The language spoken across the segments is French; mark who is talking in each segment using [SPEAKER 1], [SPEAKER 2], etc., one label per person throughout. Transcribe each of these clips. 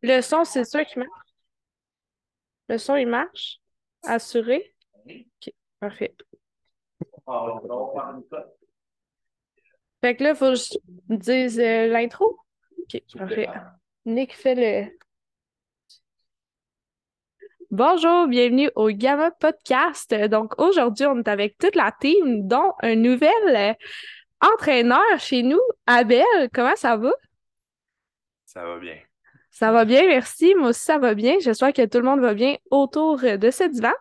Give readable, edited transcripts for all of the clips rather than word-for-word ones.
[SPEAKER 1] Le son, c'est sûr qu'il marche. Le son, il marche. Assuré. OK, parfait. Fait que là, il faut que je dise l'intro. OK, parfait. Nick fait le. Bonjour, bienvenue au Gamma Podcast. Donc aujourd'hui, on est avec toute la team, dont un nouvel entraîneur chez nous, Abel. Comment ça va?
[SPEAKER 2] Ça va bien.
[SPEAKER 1] Ça va bien, merci. Moi aussi, ça va bien. J'espère que tout le monde va bien autour de ce divan.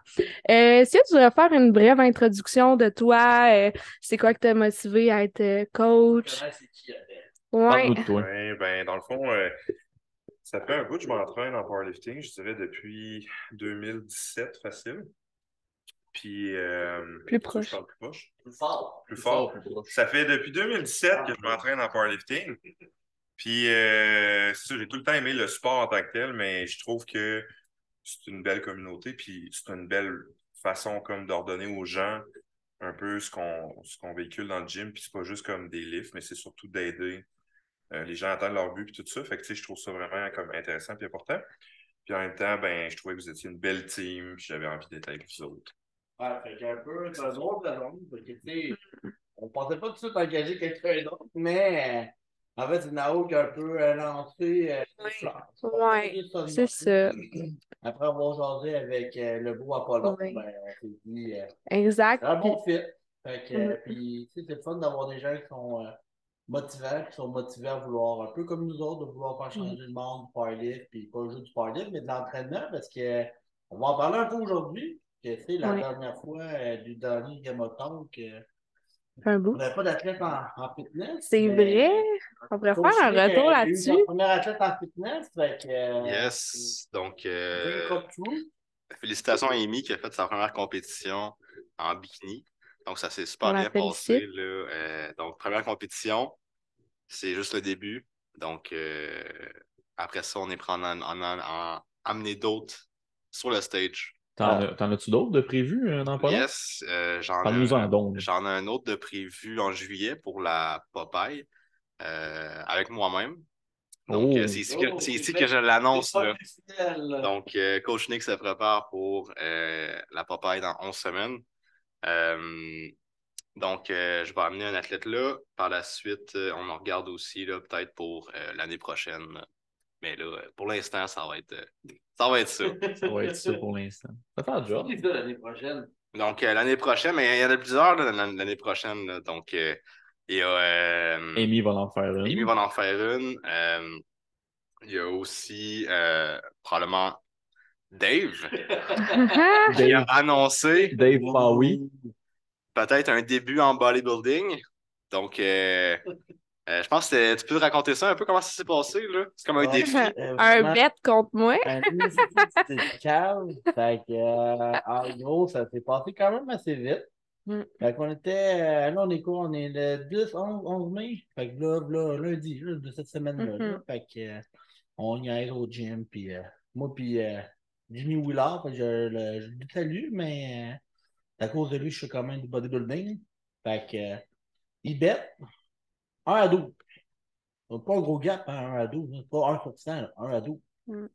[SPEAKER 1] Est-ce que tu voudrais faire une brève introduction de toi? C'est quoi qui t'a motivé à être coach? Ouais.
[SPEAKER 3] Parle-nous de toi.
[SPEAKER 2] Oui, ben, dans le fond, ça fait un bout que je m'entraîne en powerlifting, je dirais depuis 2017 facile. Puis,
[SPEAKER 1] Plus
[SPEAKER 2] ça, je
[SPEAKER 1] proche.
[SPEAKER 2] parle plus proche. Plus fort. Plus fort. Ça fait depuis 2017 que je m'entraîne en powerlifting. Puis, c'est ça, j'ai tout le temps aimé le sport en tant que tel, mais je trouve que c'est une belle communauté, puis c'est une belle façon comme d'ordonner aux gens un peu ce qu'on véhicule dans le gym. Puis c'est pas juste comme des lifts, mais c'est surtout d'aider les gens atteignent leur but puis tout ça. Fait que tu sais, je trouve ça vraiment comme intéressant et important. Puis en même temps, ben, je trouvais que vous étiez une belle team, puis j'avais envie d'être avec vous autres.
[SPEAKER 4] Ouais, fait qu'un peu, c'est un drôle de zone, parce que, tu sais, on pensait pas tout de suite engager quelqu'un d'autre, mais en fait, c'est Nao qui a un peu lancé les fleurs.
[SPEAKER 1] Ouais, c'est ça.
[SPEAKER 4] Après avoir jasé avec le beau Apollon,
[SPEAKER 1] Ouais.
[SPEAKER 4] ben, on s'est dit,
[SPEAKER 1] Exact.
[SPEAKER 4] c'est un bon fit. Fait que,
[SPEAKER 1] Mhm.
[SPEAKER 4] puis, tu sais, c'est le fun d'avoir des gens qui sont motivants, qui sont motivés à vouloir, un peu comme nous autres, de vouloir faire changer le monde du powerlift, puis pas juste du powerlift, mais de l'entraînement, parce que on va en parler un peu aujourd'hui. Que, tu sais, la
[SPEAKER 1] Ouais,
[SPEAKER 4] dernière fois du dernier Game of Talk,
[SPEAKER 1] un
[SPEAKER 4] on
[SPEAKER 1] bout.
[SPEAKER 4] n'avait pas d'athlète en fitness,
[SPEAKER 1] C'est vrai.
[SPEAKER 4] mais
[SPEAKER 1] On pourrait faire
[SPEAKER 4] Coach
[SPEAKER 1] un
[SPEAKER 4] Nick
[SPEAKER 1] retour
[SPEAKER 4] a eu
[SPEAKER 1] là-dessus.
[SPEAKER 4] sa première athlète en fitness, fait que
[SPEAKER 2] Yes. Donc,
[SPEAKER 4] dream come true.
[SPEAKER 2] félicitations à Amy qui a fait sa première compétition en bikini. Donc, ça s'est
[SPEAKER 1] On
[SPEAKER 2] super
[SPEAKER 1] la
[SPEAKER 2] bien passé,
[SPEAKER 1] félicite.
[SPEAKER 2] là. Donc, première compétition, c'est juste le début. Donc, après ça, on est prêt à amener d'autres sur le stage.
[SPEAKER 3] T'en as-tu d'autres de prévus dans pas long?
[SPEAKER 2] Yes,
[SPEAKER 3] Parle-nous-en donc.
[SPEAKER 2] j'en ai un autre de prévu en juillet pour la Popeye avec moi-même. Donc,
[SPEAKER 3] Oh,
[SPEAKER 2] c'est ici que je l'annonce, là.
[SPEAKER 4] Officiel.
[SPEAKER 2] Donc, Coach Nick se prépare pour la Popeye dans 11 semaines. Euh, donc, je vais amener un athlète là. Par la suite, on en regarde aussi là, peut-être pour l'année prochaine. Mais là, pour l'instant, ça va être ça.
[SPEAKER 3] ça va être ça pour l'instant. Ça fait un job.
[SPEAKER 4] C'est ça l'année prochaine.
[SPEAKER 2] Donc, l'année prochaine, mais il y en a plusieurs là, l'année prochaine. Là. Donc, il y a
[SPEAKER 3] Amy va en faire
[SPEAKER 2] Amy
[SPEAKER 3] une.
[SPEAKER 2] va en faire une. Il y a aussi probablement Dave qui a
[SPEAKER 3] Dave,
[SPEAKER 2] annoncé
[SPEAKER 3] Dave Powie.
[SPEAKER 2] peut-être un début en bodybuilding. Donc, je pense que tu peux te raconter ça un peu, comment ça s'est passé, là? C'est comme un défi.
[SPEAKER 1] Un
[SPEAKER 4] Vraiment,
[SPEAKER 1] bet contre moi.
[SPEAKER 4] un petit calme. Fait que, en gros, ça s'est passé quand même assez vite.
[SPEAKER 1] Mm.
[SPEAKER 4] Fait qu'on était, là, on est quoi? On est le 10, 11 mai. Fait que là, lundi, là, de cette semaine-là. Là.
[SPEAKER 1] Mhm.
[SPEAKER 4] Fait que, on y aille au gym. Puis, moi, puis Jimmy Willard, fait que je le salue, mais à cause de lui, je suis quand même du bodybuilding. Fait que, il bet 1 à 12. Donc, pas un gros gap, hein, 1 à 12. C'est pas 1%, là, 1 à 12.
[SPEAKER 1] Mm.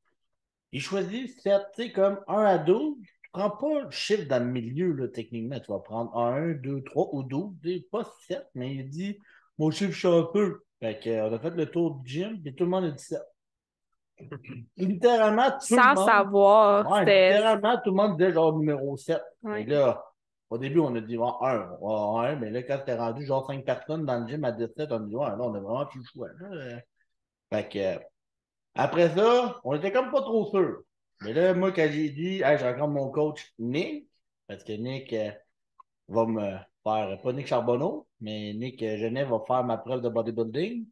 [SPEAKER 4] Il choisit 7, tu sais, comme 1 à 12. Tu prends pas le chiffre dans le milieu, là, techniquement. Tu vas prendre 1, 2, 3 ou 12. Tu sais, pas 7, mais il dit, mon chiffre chanceux. Fait que, on a fait le tour du gym, et tout le monde a dit 7. Littéralement, tout le
[SPEAKER 1] Sans
[SPEAKER 4] monde.
[SPEAKER 1] savoir,
[SPEAKER 4] Ouais,
[SPEAKER 1] c'était.
[SPEAKER 4] littéralement, tout le monde disait genre numéro 7. Et
[SPEAKER 1] Ouais.
[SPEAKER 4] là, au début, on a dit bon, 1, mais là, quand t'es rendu genre 5 personnes dans le gym à 17, on a dit ouais, là, on a vraiment plus le choix. Là. Fait que, après ça, on était comme pas trop sûr. Mais là, moi, quand j'ai dit, hey, j'ai encore mon coach Nick, parce que Nick va me faire, pas Nick Charbonneau, mais Nick Genève va faire ma preuve de bodybuilding.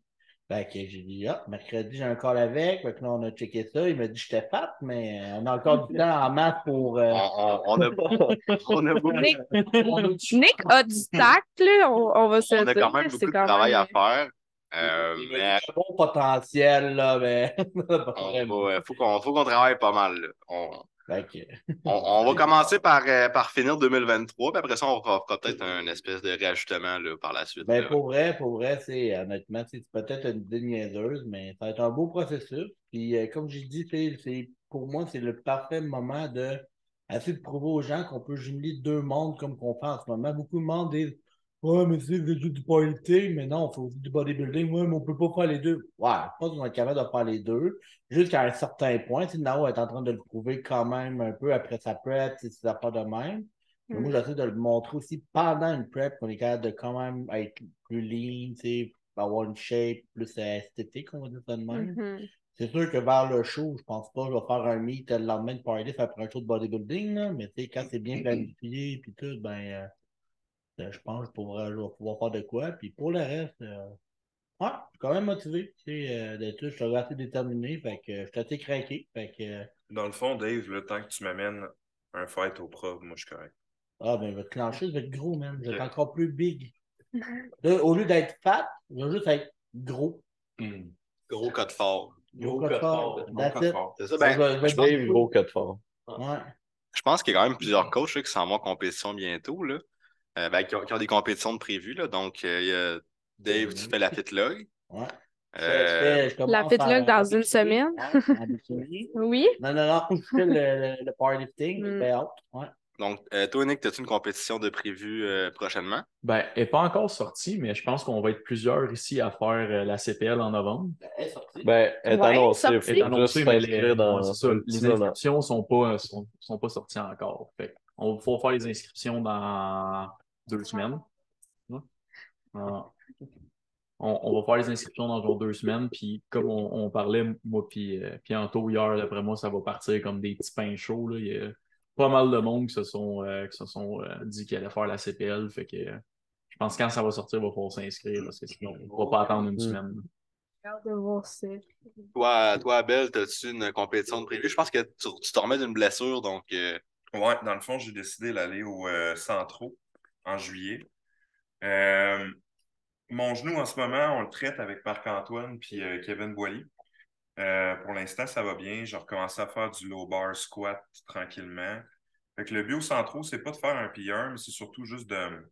[SPEAKER 4] Fait que j'ai dit, ah, mercredi, j'ai un call avec. Fait que là, on a checké ça. Il m'a dit que j'étais fat, mais on a encore du temps en masse pour.
[SPEAKER 2] On a, on a beaucoup,
[SPEAKER 1] Nick, Nick a du tact, là, on va se
[SPEAKER 2] on
[SPEAKER 1] le
[SPEAKER 2] a
[SPEAKER 1] dire.
[SPEAKER 2] quand même
[SPEAKER 1] C'est
[SPEAKER 2] beaucoup de
[SPEAKER 1] quand
[SPEAKER 2] travail à
[SPEAKER 1] même.
[SPEAKER 2] faire.
[SPEAKER 4] Il m'a dit
[SPEAKER 2] Mais
[SPEAKER 4] un bon potentiel, là, mais pas
[SPEAKER 2] on
[SPEAKER 4] vraiment.
[SPEAKER 2] faut qu'on travaille pas mal. Là.
[SPEAKER 4] Fait que,
[SPEAKER 2] On va commencer par finir 2023, puis après ça, on fera peut-être un espèce de réajustement là, par la suite.
[SPEAKER 4] ben,
[SPEAKER 2] Là.
[SPEAKER 4] pour vrai, c'est honnêtement, c'est peut-être une idée niaiseuse, mais ça va être un beau processus. Puis comme j'ai dit, pour moi, c'est le parfait moment de essayer de prouver aux gens qu'on peut jumeler deux mondes comme qu'on fait en ce moment. Beaucoup de monde disent ouais, mais c'est du powerlifting, mais non, il faut du bodybuilding. Ouais, mais on peut pas faire les deux. Ouais, je pense qu'on est capable de faire les deux. Jusqu'à un certain point. Nao est en train de le prouver quand même un peu après sa prep, si ça pas de même. Mais moi, j'essaie de le montrer aussi pendant une prep qu'on est capable de quand même être plus lean, avoir une shape plus esthétique, on va dire ça de même.
[SPEAKER 1] Mhm.
[SPEAKER 4] C'est sûr que vers le show, je pense pas que je vais faire un meet le lendemain de powerlift après un show de bodybuilding, là, mais quand c'est bien planifié et tout, je pense que je vais pouvoir faire de quoi. Puis pour le reste, ouais, je suis quand même motivé. D'être là, je suis assez déterminé. Fait que je suis assez craqué. Fait que
[SPEAKER 2] Dans le fond, Dave, le temps que tu m'amènes un fight au prof, moi, je suis correct.
[SPEAKER 4] je vais te clencher, je vais être gros, man. Je vais être
[SPEAKER 2] Ok.
[SPEAKER 4] encore plus big. Là, au lieu d'être fat, je vais juste être gros.
[SPEAKER 5] Gros code fort.
[SPEAKER 4] Gros code fort. That's it.
[SPEAKER 5] C'est ça,
[SPEAKER 4] Je pense
[SPEAKER 3] Dave, gros code fort.
[SPEAKER 4] Ouais.
[SPEAKER 5] je pense qu'il y a quand même plusieurs coachs là, qui s'en vont en compétition bientôt, là. Qui ont des compétitions de prévues, là. Donc, il y a Dave, tu fais la fitlog.
[SPEAKER 4] Ouais. Je
[SPEAKER 1] La
[SPEAKER 4] commence
[SPEAKER 1] fitlog dans une
[SPEAKER 4] bikini.
[SPEAKER 1] semaine.
[SPEAKER 4] Ouais, en bikini.
[SPEAKER 1] Oui.
[SPEAKER 4] Non, je fais le powerlifting, je fais hâte. Ouais.
[SPEAKER 5] Donc, toi, Nick, as-tu une compétition de prévue prochainement?
[SPEAKER 3] Ben, elle n'est pas encore sortie, mais je pense qu'on va être plusieurs ici à faire la CPL en novembre.
[SPEAKER 4] Elle est sortie.
[SPEAKER 6] Ben, elle est
[SPEAKER 1] Ouais,
[SPEAKER 6] annoncée.
[SPEAKER 1] sortie.
[SPEAKER 3] Elle est annoncée, mais
[SPEAKER 6] s'inscrire dans
[SPEAKER 3] ouais, c'est ça,
[SPEAKER 6] un
[SPEAKER 3] les
[SPEAKER 6] petit moment.
[SPEAKER 3] inscriptions sont pas sorties encore. Fait on va faire les inscriptions dans 2 semaines. Ouais. Ah. On va faire les inscriptions dans genre 2 semaines, puis comme on parlait, moi puis Anto hier, d'après moi, ça va partir comme des petits pains chauds. Là. Il y a pas mal de monde qui se sont dit qu'ils allaient faire la CPL. Fait que je pense que quand ça va sortir, il va falloir s'inscrire parce que sinon, on ne va pas attendre une semaine.
[SPEAKER 1] J'ai hâte de voir ça.
[SPEAKER 5] Toi, Abel, as-tu une compétition de prévue? Je pense que tu te remets d'une blessure, donc
[SPEAKER 2] Ouais, dans le fond, j'ai décidé d'aller au Centro en juillet. Euh, Mon genou, en ce moment, on le traite avec Marc-Antoine puis Kevin Boilly. Pour l'instant, ça va bien. J'ai recommencé à faire du low bar squat tranquillement. Fait que le but au Centro, c'est pas de faire un PR, mais c'est surtout juste de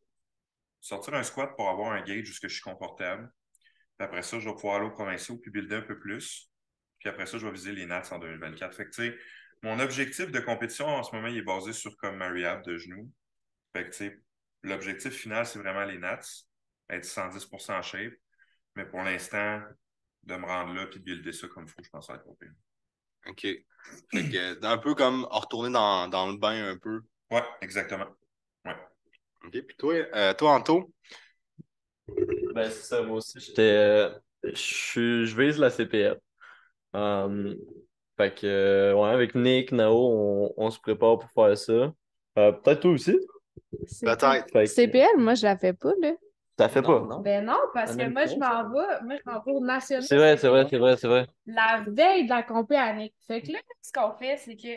[SPEAKER 2] sortir un squat pour avoir un gauge jusque je suis confortable. Puis après ça, je vais pouvoir aller au provinciaux puis builder un peu plus. Puis après ça, je vais viser les Nats en 2024. Fait que, tu sais, mon objectif de compétition en ce moment, il est basé sur comme ma rehab de genou. Fait que, tu sais, l'objectif final, c'est vraiment les Nats, être 110% en shape. Mais pour l'instant, de me rendre là puis de builder ça comme il faut, je pense que ça va être pas pire.
[SPEAKER 5] OK. Fait que, un peu comme retourner dans le bain un peu.
[SPEAKER 2] Ouais, exactement. Ouais.
[SPEAKER 5] OK. Puis toi, Anto?
[SPEAKER 6] Ben, c'est ça, moi aussi, je vise la CPL. Fait que, ouais, avec Nick, Nao, on se prépare pour faire ça. Peut-être toi aussi?
[SPEAKER 5] Peut-être.
[SPEAKER 6] Fait que,
[SPEAKER 1] CPL, moi, je la fais pas, là.
[SPEAKER 6] t'as fait pas?
[SPEAKER 1] Ben non, parce que
[SPEAKER 6] même
[SPEAKER 1] moi,
[SPEAKER 6] pas,
[SPEAKER 1] je m'en vais au national.
[SPEAKER 6] C'est vrai.
[SPEAKER 1] La veille de la compé à Nick. Fait que là, ce qu'on fait, c'est que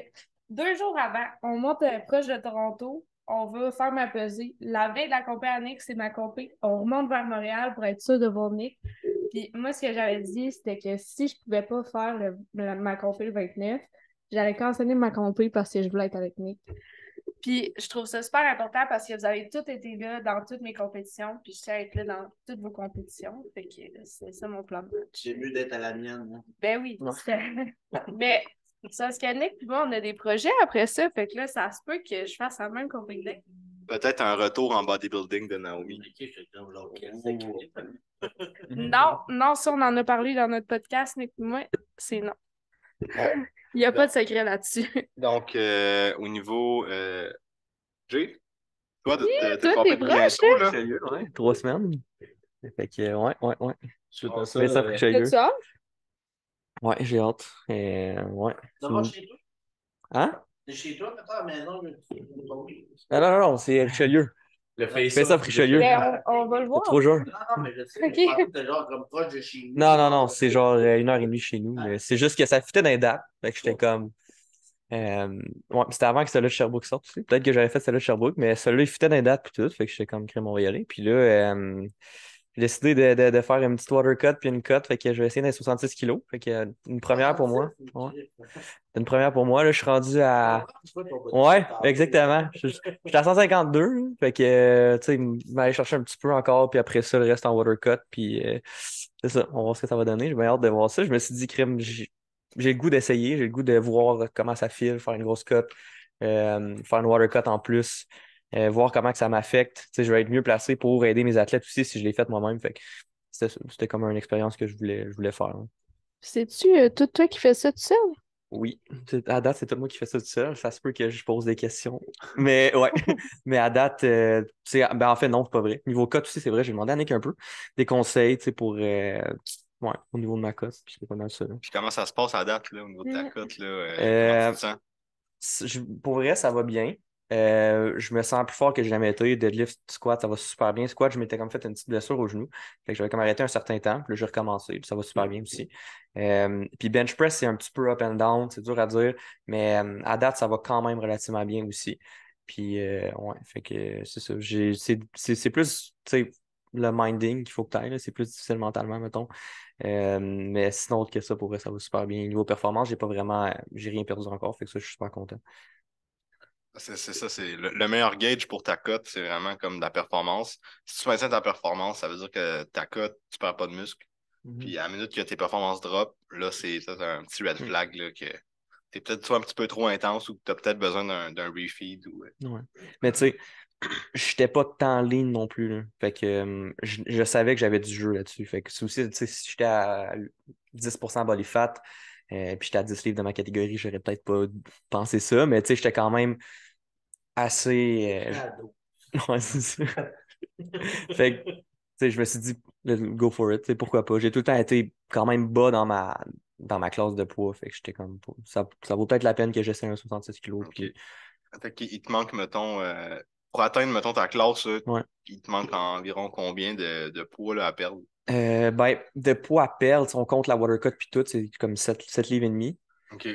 [SPEAKER 1] 2 jours avant, on monte proche de Toronto, on va faire ma pesée. La veille de la compé à Nick, c'est ma compé. On remonte vers Montréal pour être sûr de voir Nick. Puis moi, ce que j'avais dit, c'était que si je pouvais pas faire ma compé le 29, j'allais canceller ma compé parce que je voulais être avec Nick. Puis je trouve ça super important parce que vous avez tous été là dans toutes mes compétitions, puis je tiens à être là dans toutes vos compétitions. Fait que c'est ça mon plan de match.
[SPEAKER 4] C'est mieux d'être à la mienne. Hein.
[SPEAKER 1] Ben oui. Mais ça, ce qu'Annick puis moi, on a des projets après ça. Fait que là, ça se peut que je fasse la même compétition.
[SPEAKER 5] Peut-être un retour en bodybuilding de Naomi.
[SPEAKER 1] Non, ça, on en a parlé dans notre podcast, Nick et moi. C'est non. Il n'y a pas de secret là-dessus.
[SPEAKER 5] Donc, au niveau Jay, toi,
[SPEAKER 1] toi,
[SPEAKER 5] t'es
[SPEAKER 1] t'es proche,
[SPEAKER 5] bientôt, là.
[SPEAKER 6] Sérieux, ouais. 3 semaines. Fait que, ouais.
[SPEAKER 3] Suite à ça,
[SPEAKER 6] Mais ça ferait sérieux.
[SPEAKER 1] T'as-tu hâte?
[SPEAKER 6] Ouais, j'ai hâte. Ouais.
[SPEAKER 4] Ça va chez toi?
[SPEAKER 6] Hein?
[SPEAKER 4] C'est chez toi, maintenant, à la maison,
[SPEAKER 6] Non, c'est Richelieu.
[SPEAKER 3] le
[SPEAKER 6] Fais ça, Richelieu.
[SPEAKER 1] Ben, on va le
[SPEAKER 6] C'est
[SPEAKER 1] voir.
[SPEAKER 6] trop jours.
[SPEAKER 4] Non, mais je sais.
[SPEAKER 1] Ok.
[SPEAKER 4] Je pensais que c'était genre comme proche de chez nous.
[SPEAKER 6] Non, c'est genre 1h30 chez nous. Mais c'est juste que ça fitait dans les dates. Fait que j'étais comme. Ouais, c'était avant que celui-là de Sherbrooke sorte aussi. Peut-être que j'avais fait celui-là de Sherbrooke, mais celui-là, il fitait dans les dates puis tout. Fait que j'étais comme crème, on va y aller. Puis là, j'ai décidé de faire une petite water cut puis une cut. Fait que je vais essayer dans les 66 kilos. Fait que une première pour moi. Ouais. Une première pour moi. Là, je suis rendu à. Ouais, exactement. J'étais à 152. Fait que, tu sais, je vais aller chercher un petit peu encore. Puis après ça, le reste en water cut. Puis c'est ça. On va voir ce que ça va donner. J'ai bien hâte de voir ça. Je me suis dit, crème, j'ai le goût d'essayer, j'ai le goût de voir comment ça file, faire une grosse cut, faire une water cut en plus, voir comment que ça m'affecte. Tu sais, je vais être mieux placé pour aider mes athlètes aussi si je l'ai fait moi-même. Fait que c'était comme une expérience que je voulais faire, hein.
[SPEAKER 1] C'est-tu tout toi qui fais ça tout seul?
[SPEAKER 6] Oui, à date, c'est tout moi qui fais ça tout seul. Ça se peut que je pose des questions. Mais ouais, mais à date, tu sais, ben en fait, non, c'est pas vrai. Niveau cote aussi, c'est vrai, j'ai demandé à Nick un peu des conseils, tu sais, pour, ouais, au niveau de ma cote. Puis c'est pas mal ça, là.
[SPEAKER 5] Puis comment ça se passe à date, là, au niveau de ta cote, là? Comment
[SPEAKER 6] Euh,
[SPEAKER 5] tu te sens?
[SPEAKER 6] Pour vrai, ça va bien. Je me sens plus fort que j'ai jamais été. Deadlift, squat, ça va super bien. Squat, je m'étais comme fait une petite blessure au genou. Fait que j'avais comme arrêté un certain temps. Puis là, j'ai recommencé. Puis ça va super bien aussi. Puis bench press, c'est un petit peu up and down. C'est dur à dire. Mais à date, ça va quand même relativement bien aussi. Puis ouais, fait que c'est ça. C'est plus, tu sais, le minding qu'il faut que tu ailles. C'est plus difficile mentalement, mettons. Mais sinon, autre que ça, pour vrai, ça va super bien. Niveau performance, j'ai rien perdu encore. Fait que ça, je suis super content.
[SPEAKER 5] C'est ça, c'est le meilleur gauge pour ta cote, c'est vraiment comme de la performance. Si tu maintiens ta performance, ça veut dire que ta cote, tu perds pas de muscle. Puis à la minute que tes performances drop, là, c'est ça, c'est un petit red flag là, que t'es peut-être soit un petit peu trop intense ou que t'as peut-être besoin d'un refeed.
[SPEAKER 6] Ouais. Mais tu sais, j'étais pas tant lean non plus, là. Fait que je savais que j'avais du jeu là-dessus. Fait que c'est aussi, tu sais, si j'étais à 10% body fat, puis j'étais à 10 livres de ma catégorie, j'aurais peut-être pas pensé ça, mais tu sais, j'étais quand même assez. Ouais, c'est ça. Fait que, tu sais, je me suis dit, go for it, tu sais, pourquoi pas. J'ai tout le temps été quand même bas dans ma classe de poids. Fait que j'étais comme, ça vaut peut-être la peine que j'essaie un 66 kilos.
[SPEAKER 5] OK.
[SPEAKER 6] Puis,
[SPEAKER 5] Fait qu'il te manque, mettons, pour atteindre, mettons, ta classe, là,
[SPEAKER 6] ouais.
[SPEAKER 5] il te manque environ combien de poids là, à perdre?
[SPEAKER 6] Ben, de poids à perdre, si on compte la water cut puis tout, c'est comme 7 livres et demi.
[SPEAKER 5] OK.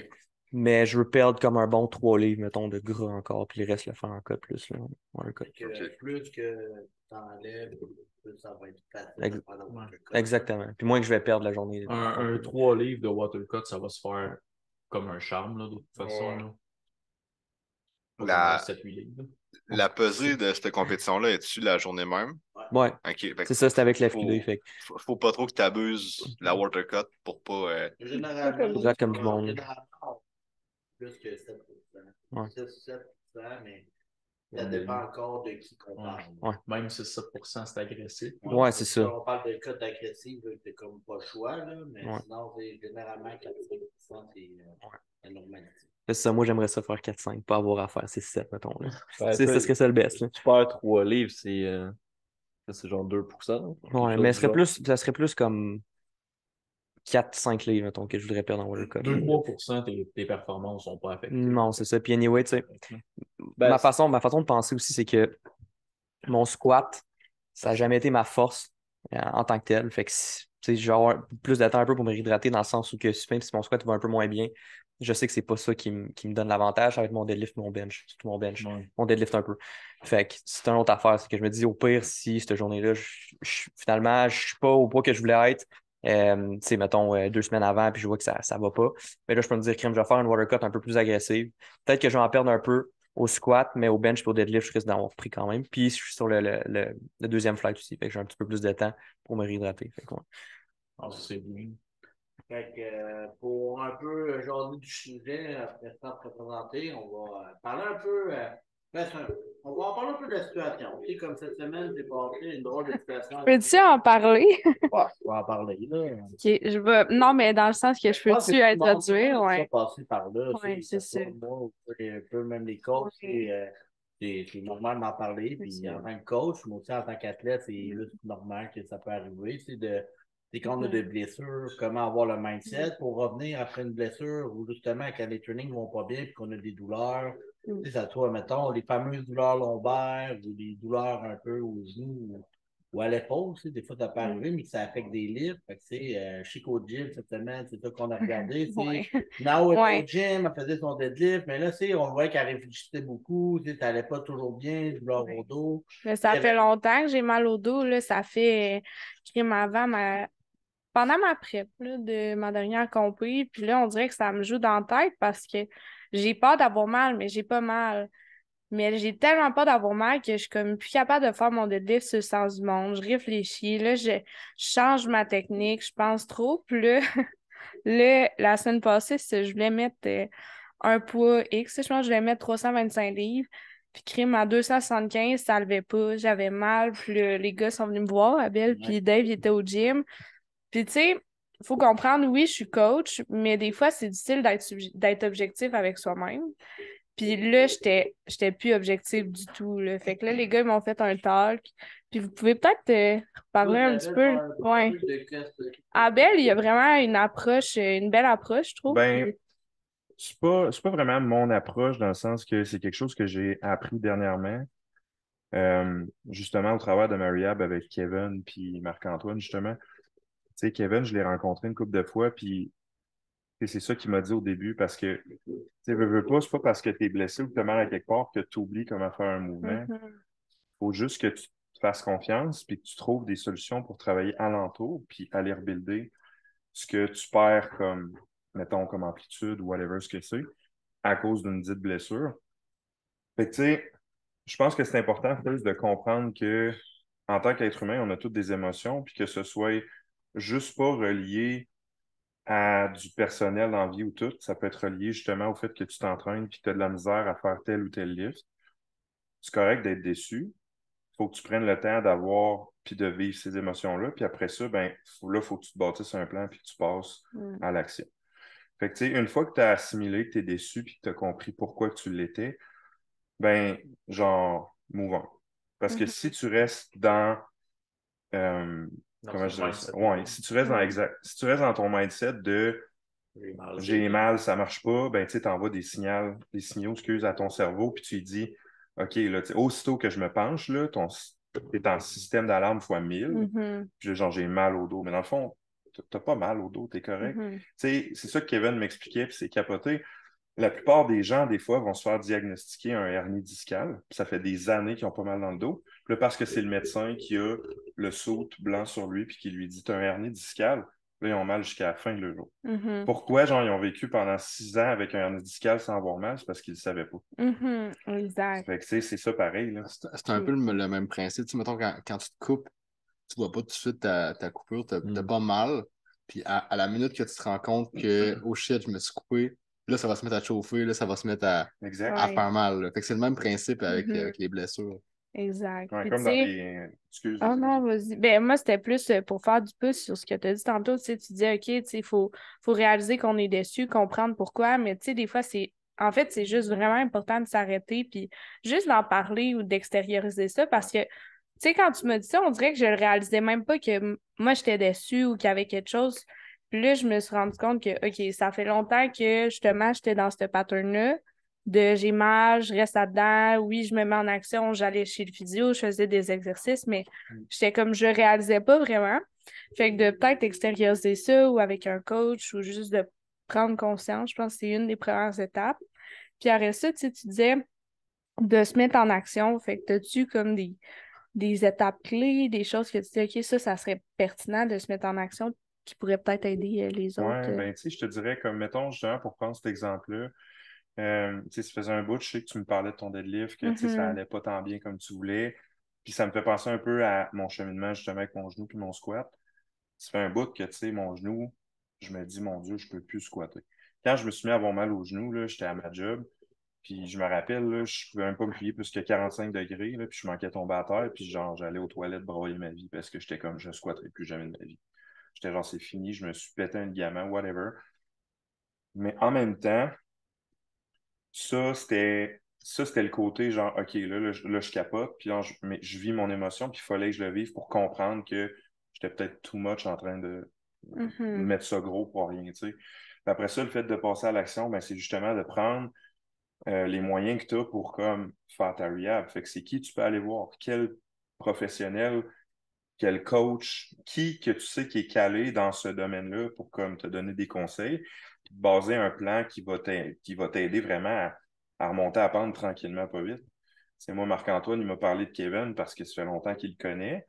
[SPEAKER 6] Mais je veux perdre comme un bon 3 livres, mettons, de gras encore, puis le reste le faire en cut plus, là, water cut.
[SPEAKER 4] Plus que t'enlèves, plus ça va être facile
[SPEAKER 6] Ex-
[SPEAKER 4] de faire la water cut.
[SPEAKER 6] Exactement. Puis moins que je vais perdre la journée.
[SPEAKER 3] Un 3 livres de water cut, ça va se faire comme un charme, là, de toute façon.
[SPEAKER 4] Ouais.
[SPEAKER 3] Là. Pas comme
[SPEAKER 5] La,
[SPEAKER 3] un 7-8 livres. Là.
[SPEAKER 5] la pesée de cette compétition-là, est-tu la journée même?
[SPEAKER 6] Ouais.
[SPEAKER 5] OK. Fait que
[SPEAKER 6] C'est ça, c'est avec
[SPEAKER 5] faut,
[SPEAKER 6] l'FQD. Fait que
[SPEAKER 5] faut pas trop que tu abuses la water cut pour pas.
[SPEAKER 4] Généralement,
[SPEAKER 6] Exact comme du monde.
[SPEAKER 4] généralement, plus que 7%.
[SPEAKER 6] Ouais.
[SPEAKER 4] 7%, mais ça dépend encore de qui qu'on parle.
[SPEAKER 6] Ouais.
[SPEAKER 3] Même si 7%, c'est agressif.
[SPEAKER 6] Ouais, c'est ça.
[SPEAKER 4] On parle de cotes agressives, c'est comme pas le choix, là, mais
[SPEAKER 6] Ouais.
[SPEAKER 4] sinon, c'est généralement 4-5%, c'est la normalité.
[SPEAKER 6] C'est ça, moi j'aimerais ça faire 4-5, pas avoir à faire 6-7, mettons. Là.
[SPEAKER 7] Ben,
[SPEAKER 6] Ça serait ça le best. Là.
[SPEAKER 7] Tu perds 3 livres, c'est genre 2%.
[SPEAKER 6] Ouais, mais ça serait plus comme 4-5 livres, mettons, que je voudrais perdre en water cut.
[SPEAKER 3] 2-3%, tes performances sont pas affectées.
[SPEAKER 6] Non, c'est ça. Puis anyway, tu sais,
[SPEAKER 7] Ben,
[SPEAKER 6] ma façon de penser aussi, c'est que mon squat, ça n'a jamais été ma force en tant que tel. Fait que, tu sais, je vais avoir plus de temps un peu pour me réhydrater dans le sens où que même si mon squat va un peu moins bien, je sais que c'est pas ça qui me donne l'avantage. Ça va être mon deadlift, mon bench. Surtout mon bench.
[SPEAKER 3] Ouais.
[SPEAKER 6] Mon deadlift un peu. Fait que c'est une autre affaire. C'est que je me dis, au pire, si cette journée-là, finalement, je suis pas au poids que je voulais être, tu sais, mettons, 2 semaines avant, puis je vois que ça va pas. Mais là, je peux me dire, crème, je vais faire une water cut un peu plus agressive. Peut-être que je vais en perdre un peu au squat, mais au bench et au deadlift, je risque d'avoir pris quand même. Puis je suis sur le deuxième flight aussi. Fait que j'ai un petit peu plus de temps pour me réhydrater. Fait que, ouais.
[SPEAKER 3] Ah, ça, c'est bien.
[SPEAKER 4] Fait que pour un peu jaser du sujet, après ça présenter, on va parler un peu. On va en parler un peu de la situation. Tu sais, comme cette semaine, c'est passé une drôle de situation.
[SPEAKER 1] Peux-tu en parler?
[SPEAKER 4] Ouais, on va en parler, là.
[SPEAKER 1] Ok, je vais. Non, mais dans le sens que je peux-tu introduire,
[SPEAKER 4] ouais.
[SPEAKER 1] ouais.
[SPEAKER 4] Passer par là.
[SPEAKER 1] Ouais, c'est ça.
[SPEAKER 4] Moi, un peu même les coachs, c'est normal d'en parler. Puis en tant que coach, mais aussi en tant qu'athlète, c'est juste normal que ça peut arriver. C'est quand on a des blessures, comment avoir le mindset pour revenir après une blessure ou justement quand les trainings vont pas bien et qu'on a des douleurs. Tu sais, ça toi, mettons, les fameuses douleurs lombaires ou des douleurs un peu aux genoux ou à l'épaule, tu sais, des fois ça peut arriver, mais que ça affecte des livres. Fait que, tu sais, je sais qu'au gym, cette semaine, c'est ça qu'on a regardé. Tu sais,
[SPEAKER 1] Ouais.
[SPEAKER 4] Nao était
[SPEAKER 1] Ouais.
[SPEAKER 4] au gym, elle faisait son deadlift, mais là, tu sais, on voyait qu'elle réfléchissait beaucoup, tu sais, ça allait pas toujours bien, douleur au dos.
[SPEAKER 1] Mais ça fait longtemps que j'ai mal au dos, là. Ça fait crime pendant ma prep là, de ma dernière compé, puis là, on dirait que ça me joue dans la tête parce que j'ai peur d'avoir mal, mais j'ai pas mal. Mais j'ai tellement peur d'avoir mal que je suis comme plus capable de faire mon deadlift sur le sens du monde. Je réfléchis, là, je change ma technique, je pense trop, puis là, Là, la semaine passée, je voulais mettre un poids X. Je pense que je voulais mettre 325 livres. Puis crime à 275, ça levait pas. J'avais mal. Puis les gars sont venus me voir, Abel. Puis Dave, il était au gym. Puis tu sais, il faut comprendre, oui, je suis coach, mais des fois, c'est difficile d'être objectif avec soi-même. Puis là, j'étais plus objectif du tout, là. Fait que là, les gars, ils m'ont fait un talk. Puis vous pouvez peut-être parler un petit peu. Ouais. Abel, il a vraiment une approche, une belle approche, je trouve.
[SPEAKER 2] Ben, c'est pas vraiment mon approche dans le sens que c'est quelque chose que j'ai appris dernièrement. Justement, au travers de ma rehab avec Kevin puis Marc-Antoine, justement. Tu sais, Kevin, je l'ai rencontré une couple de fois, puis tu sais, c'est ça qu'il m'a dit au début, parce que, tu sais, veux pas, c'est pas parce que tu es blessé ou que tu as mal à quelque part que tu oublies comment faire un mouvement. Faut juste que tu te fasses confiance, puis que tu trouves des solutions pour travailler alentour, puis aller rebuilder ce que tu perds comme, mettons, comme amplitude ou whatever ce que c'est, à cause d'une dite blessure. Fait que, tu sais, je pense que c'est important plus de comprendre que, en tant qu'être humain, on a toutes des émotions, puis que ce soit juste pas relié à du personnel dans la vie ou tout. Ça peut être relié justement au fait que tu t'entraînes puis que tu as de la misère à faire tel ou tel lift. C'est correct d'être déçu. Il faut que tu prennes le temps d'avoir puis de vivre ces émotions-là. Puis après ça, ben, là, il faut que tu te bâtisses un plan puis que tu passes à l'action. Fait que, tu sais, une fois que tu as assimilé, que tu es déçu puis que tu as compris pourquoi tu l'étais, ben, genre, move on. Parce que si tu restes euh, comment je dirais ça? Ouais, si tu restes si tu restes dans ton mindset de j'ai mal, ça marche pas, ben tu sais, t'envoies des signaux, excuse, à ton cerveau, puis tu lui dis, OK, là, aussitôt que je me penche, là, t'es en système d'alarme fois 1000, puis genre j'ai mal au dos. Mais dans le fond, t'as pas mal au dos, t'es correct. Tu sais, c'est ça que Kevin m'expliquait, puis c'est capoté. La plupart des gens, des fois, vont se faire diagnostiquer un hernie discale. Ça fait des années qu'ils ont pas mal dans le dos. Puis là, parce que c'est le médecin qui a le saut blanc sur lui puis qui lui dit t'as un hernie discale, là, ils ont mal jusqu'à la fin de leur jour. Pourquoi, genre, ils ont vécu pendant 6 ans avec un hernie discale sans avoir mal? C'est parce qu'ils ne le savaient pas.
[SPEAKER 1] Exact.
[SPEAKER 2] Fait que, c'est ça pareil, là.
[SPEAKER 5] C'est un peu le même principe. Tu sais, mettons, quand tu te coupes, tu vois pas tout de suite ta coupure, t'as pas mal. Puis à la minute que tu te rends compte que, oh shit, je me suis coupé, là, ça va se mettre à chauffer, là, ça va se mettre à faire mal, là. Fait que c'est le même principe avec les blessures.
[SPEAKER 1] Exact.
[SPEAKER 2] Ouais,
[SPEAKER 1] Puis,
[SPEAKER 2] comme
[SPEAKER 1] tu
[SPEAKER 2] dans
[SPEAKER 1] sais,
[SPEAKER 2] les... Excuse.
[SPEAKER 1] oh non, vas-y. Ben, moi, c'était plus pour faire du pouce sur ce que tu as dit tantôt. Tu sais, tu dis, OK, tu sais, faut réaliser qu'on est déçu, comprendre pourquoi, mais tu sais, des fois, en fait, c'est juste vraiment important de s'arrêter, puis juste d'en parler ou d'extérioriser ça, parce que, tu sais, quand tu me dis ça, on dirait que je le réalisais même pas que moi, j'étais déçue ou qu'il y avait quelque chose. Puis là, je me suis rendu compte que, OK, ça fait longtemps que, justement, j'étais dans ce pattern-là de j'ai mal, je reste là-dedans, oui, je me mets en action, j'allais chez le physio, je faisais des exercices, mais j'étais comme je réalisais pas vraiment. Fait que de peut-être extérioriser ça ou avec un coach ou juste de prendre conscience, je pense que c'est une des premières étapes. Puis après ça, tu sais, tu disais de se mettre en action. Fait que t'as-tu comme des étapes clés, des choses que tu dis, OK, ça serait pertinent de se mettre en action qui pourrait peut-être aider les autres.
[SPEAKER 2] Ouais, ben, tu sais, je te dirais, comme, mettons, justement, pour prendre cet exemple-là, tu sais, ça faisait un bout, je sais que tu me parlais de ton deadlift, que tu sais, ça allait pas tant bien comme tu voulais. Puis ça me fait penser un peu à mon cheminement justement avec mon genou puis mon squat. Ça fait un bout que, tu sais, mon genou, je me dis, mon Dieu, je peux plus squatter. Quand je me suis mis à avoir mal au genou, là, j'étais à ma job. Puis je me rappelle, là, je pouvais même pas me plier plus que 45 degrés, là, puis je manquais de tomber à terre. Puis genre, j'allais aux toilettes broyer ma vie parce que j'étais comme, je squatterai plus jamais de ma vie. J'étais genre, c'est fini, je me suis pété un ligament, whatever. Mais en même temps, ça, c'était le côté genre, OK, là, je capote, puis là, mais je vis mon émotion, puis il fallait que je le vive pour comprendre que j'étais peut-être too much en train de mettre ça gros pour rien, tu sais. Puis après ça, le fait de passer à l'action, ben, c'est justement de prendre les moyens que tu as pour comme faire ta rehab. Fait que c'est qui tu peux aller voir, quel professionnel, quel coach, qui que tu sais qui est calé dans ce domaine-là pour comme te donner des conseils, puis te baser un plan qui va t'aider vraiment à remonter à pente tranquillement, pas vite. C'est moi, Marc-Antoine, il m'a parlé de Kevin parce que ça fait longtemps qu'il le connaît.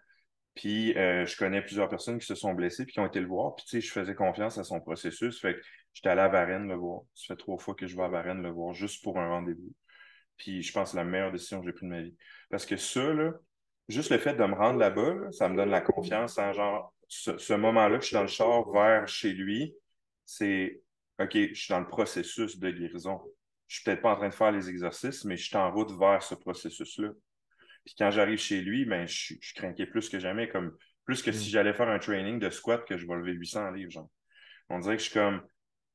[SPEAKER 2] Puis je connais plusieurs personnes qui se sont blessées puis qui ont été le voir. Puis tu sais, je faisais confiance à son processus. Fait que j'étais allé à Varennes le voir. Ça fait 3 fois que je vais à Varennes le voir juste pour un rendez-vous. Puis je pense que c'est la meilleure décision que j'ai prise de ma vie. Parce que ça, là, juste le fait de me rendre là-bas, là, ça me donne la confiance en genre ce moment-là que je suis dans le char vers chez lui. c'est OK, je suis dans le processus de guérison. Je suis peut-être pas en train de faire les exercices, mais je suis en route vers ce processus-là. Puis quand j'arrive chez lui, ben, je craquais plus que jamais, comme plus que si j'allais faire un training de squat que je vais lever 800 livres, genre. On dirait que je suis comme,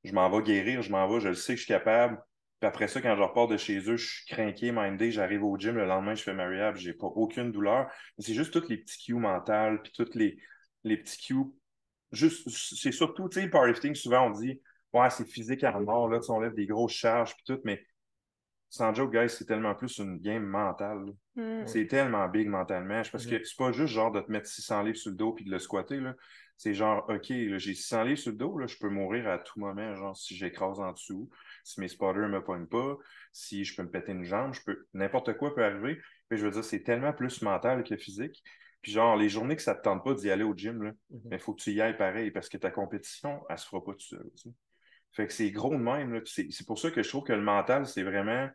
[SPEAKER 2] je m'en vais guérir, je m'en vais, je le sais que je suis capable. Puis après ça, quand je repars de chez eux, je suis craqué, mindé, j'arrive au gym, le lendemain, je fais ma rehab, j'ai pas aucune douleur. Mais c'est juste tous les petits cues mentaux, puis tous les petits cues. Juste, c'est surtout, tu sais, le powerlifting, souvent on dit, ouais, c'est physique à mort, là, tu sais, on lève des grosses charges, puis tout, mais sans joke, guys, c'est tellement plus une game mentale, là. C'est tellement big mentalement. Parce que c'est pas juste genre de te mettre 600 livres sur le dos puis de le squatter, là. C'est genre, OK, là, j'ai 600 livres sur le dos, là, je peux mourir à tout moment, genre si j'écrase en dessous, si mes spotters me pognent pas, si je peux me péter une jambe, je peux. N'importe quoi peut arriver. Puis je veux dire, c'est tellement plus mental que physique. Puis genre, les journées que ça te tente pas d'y aller au gym, là, il faut que tu y ailles pareil parce que ta compétition, elle se fera pas tout seul. Tu sais. Fait que c'est gros de même. Là, c'est pour ça que je trouve que le mental, c'est vraiment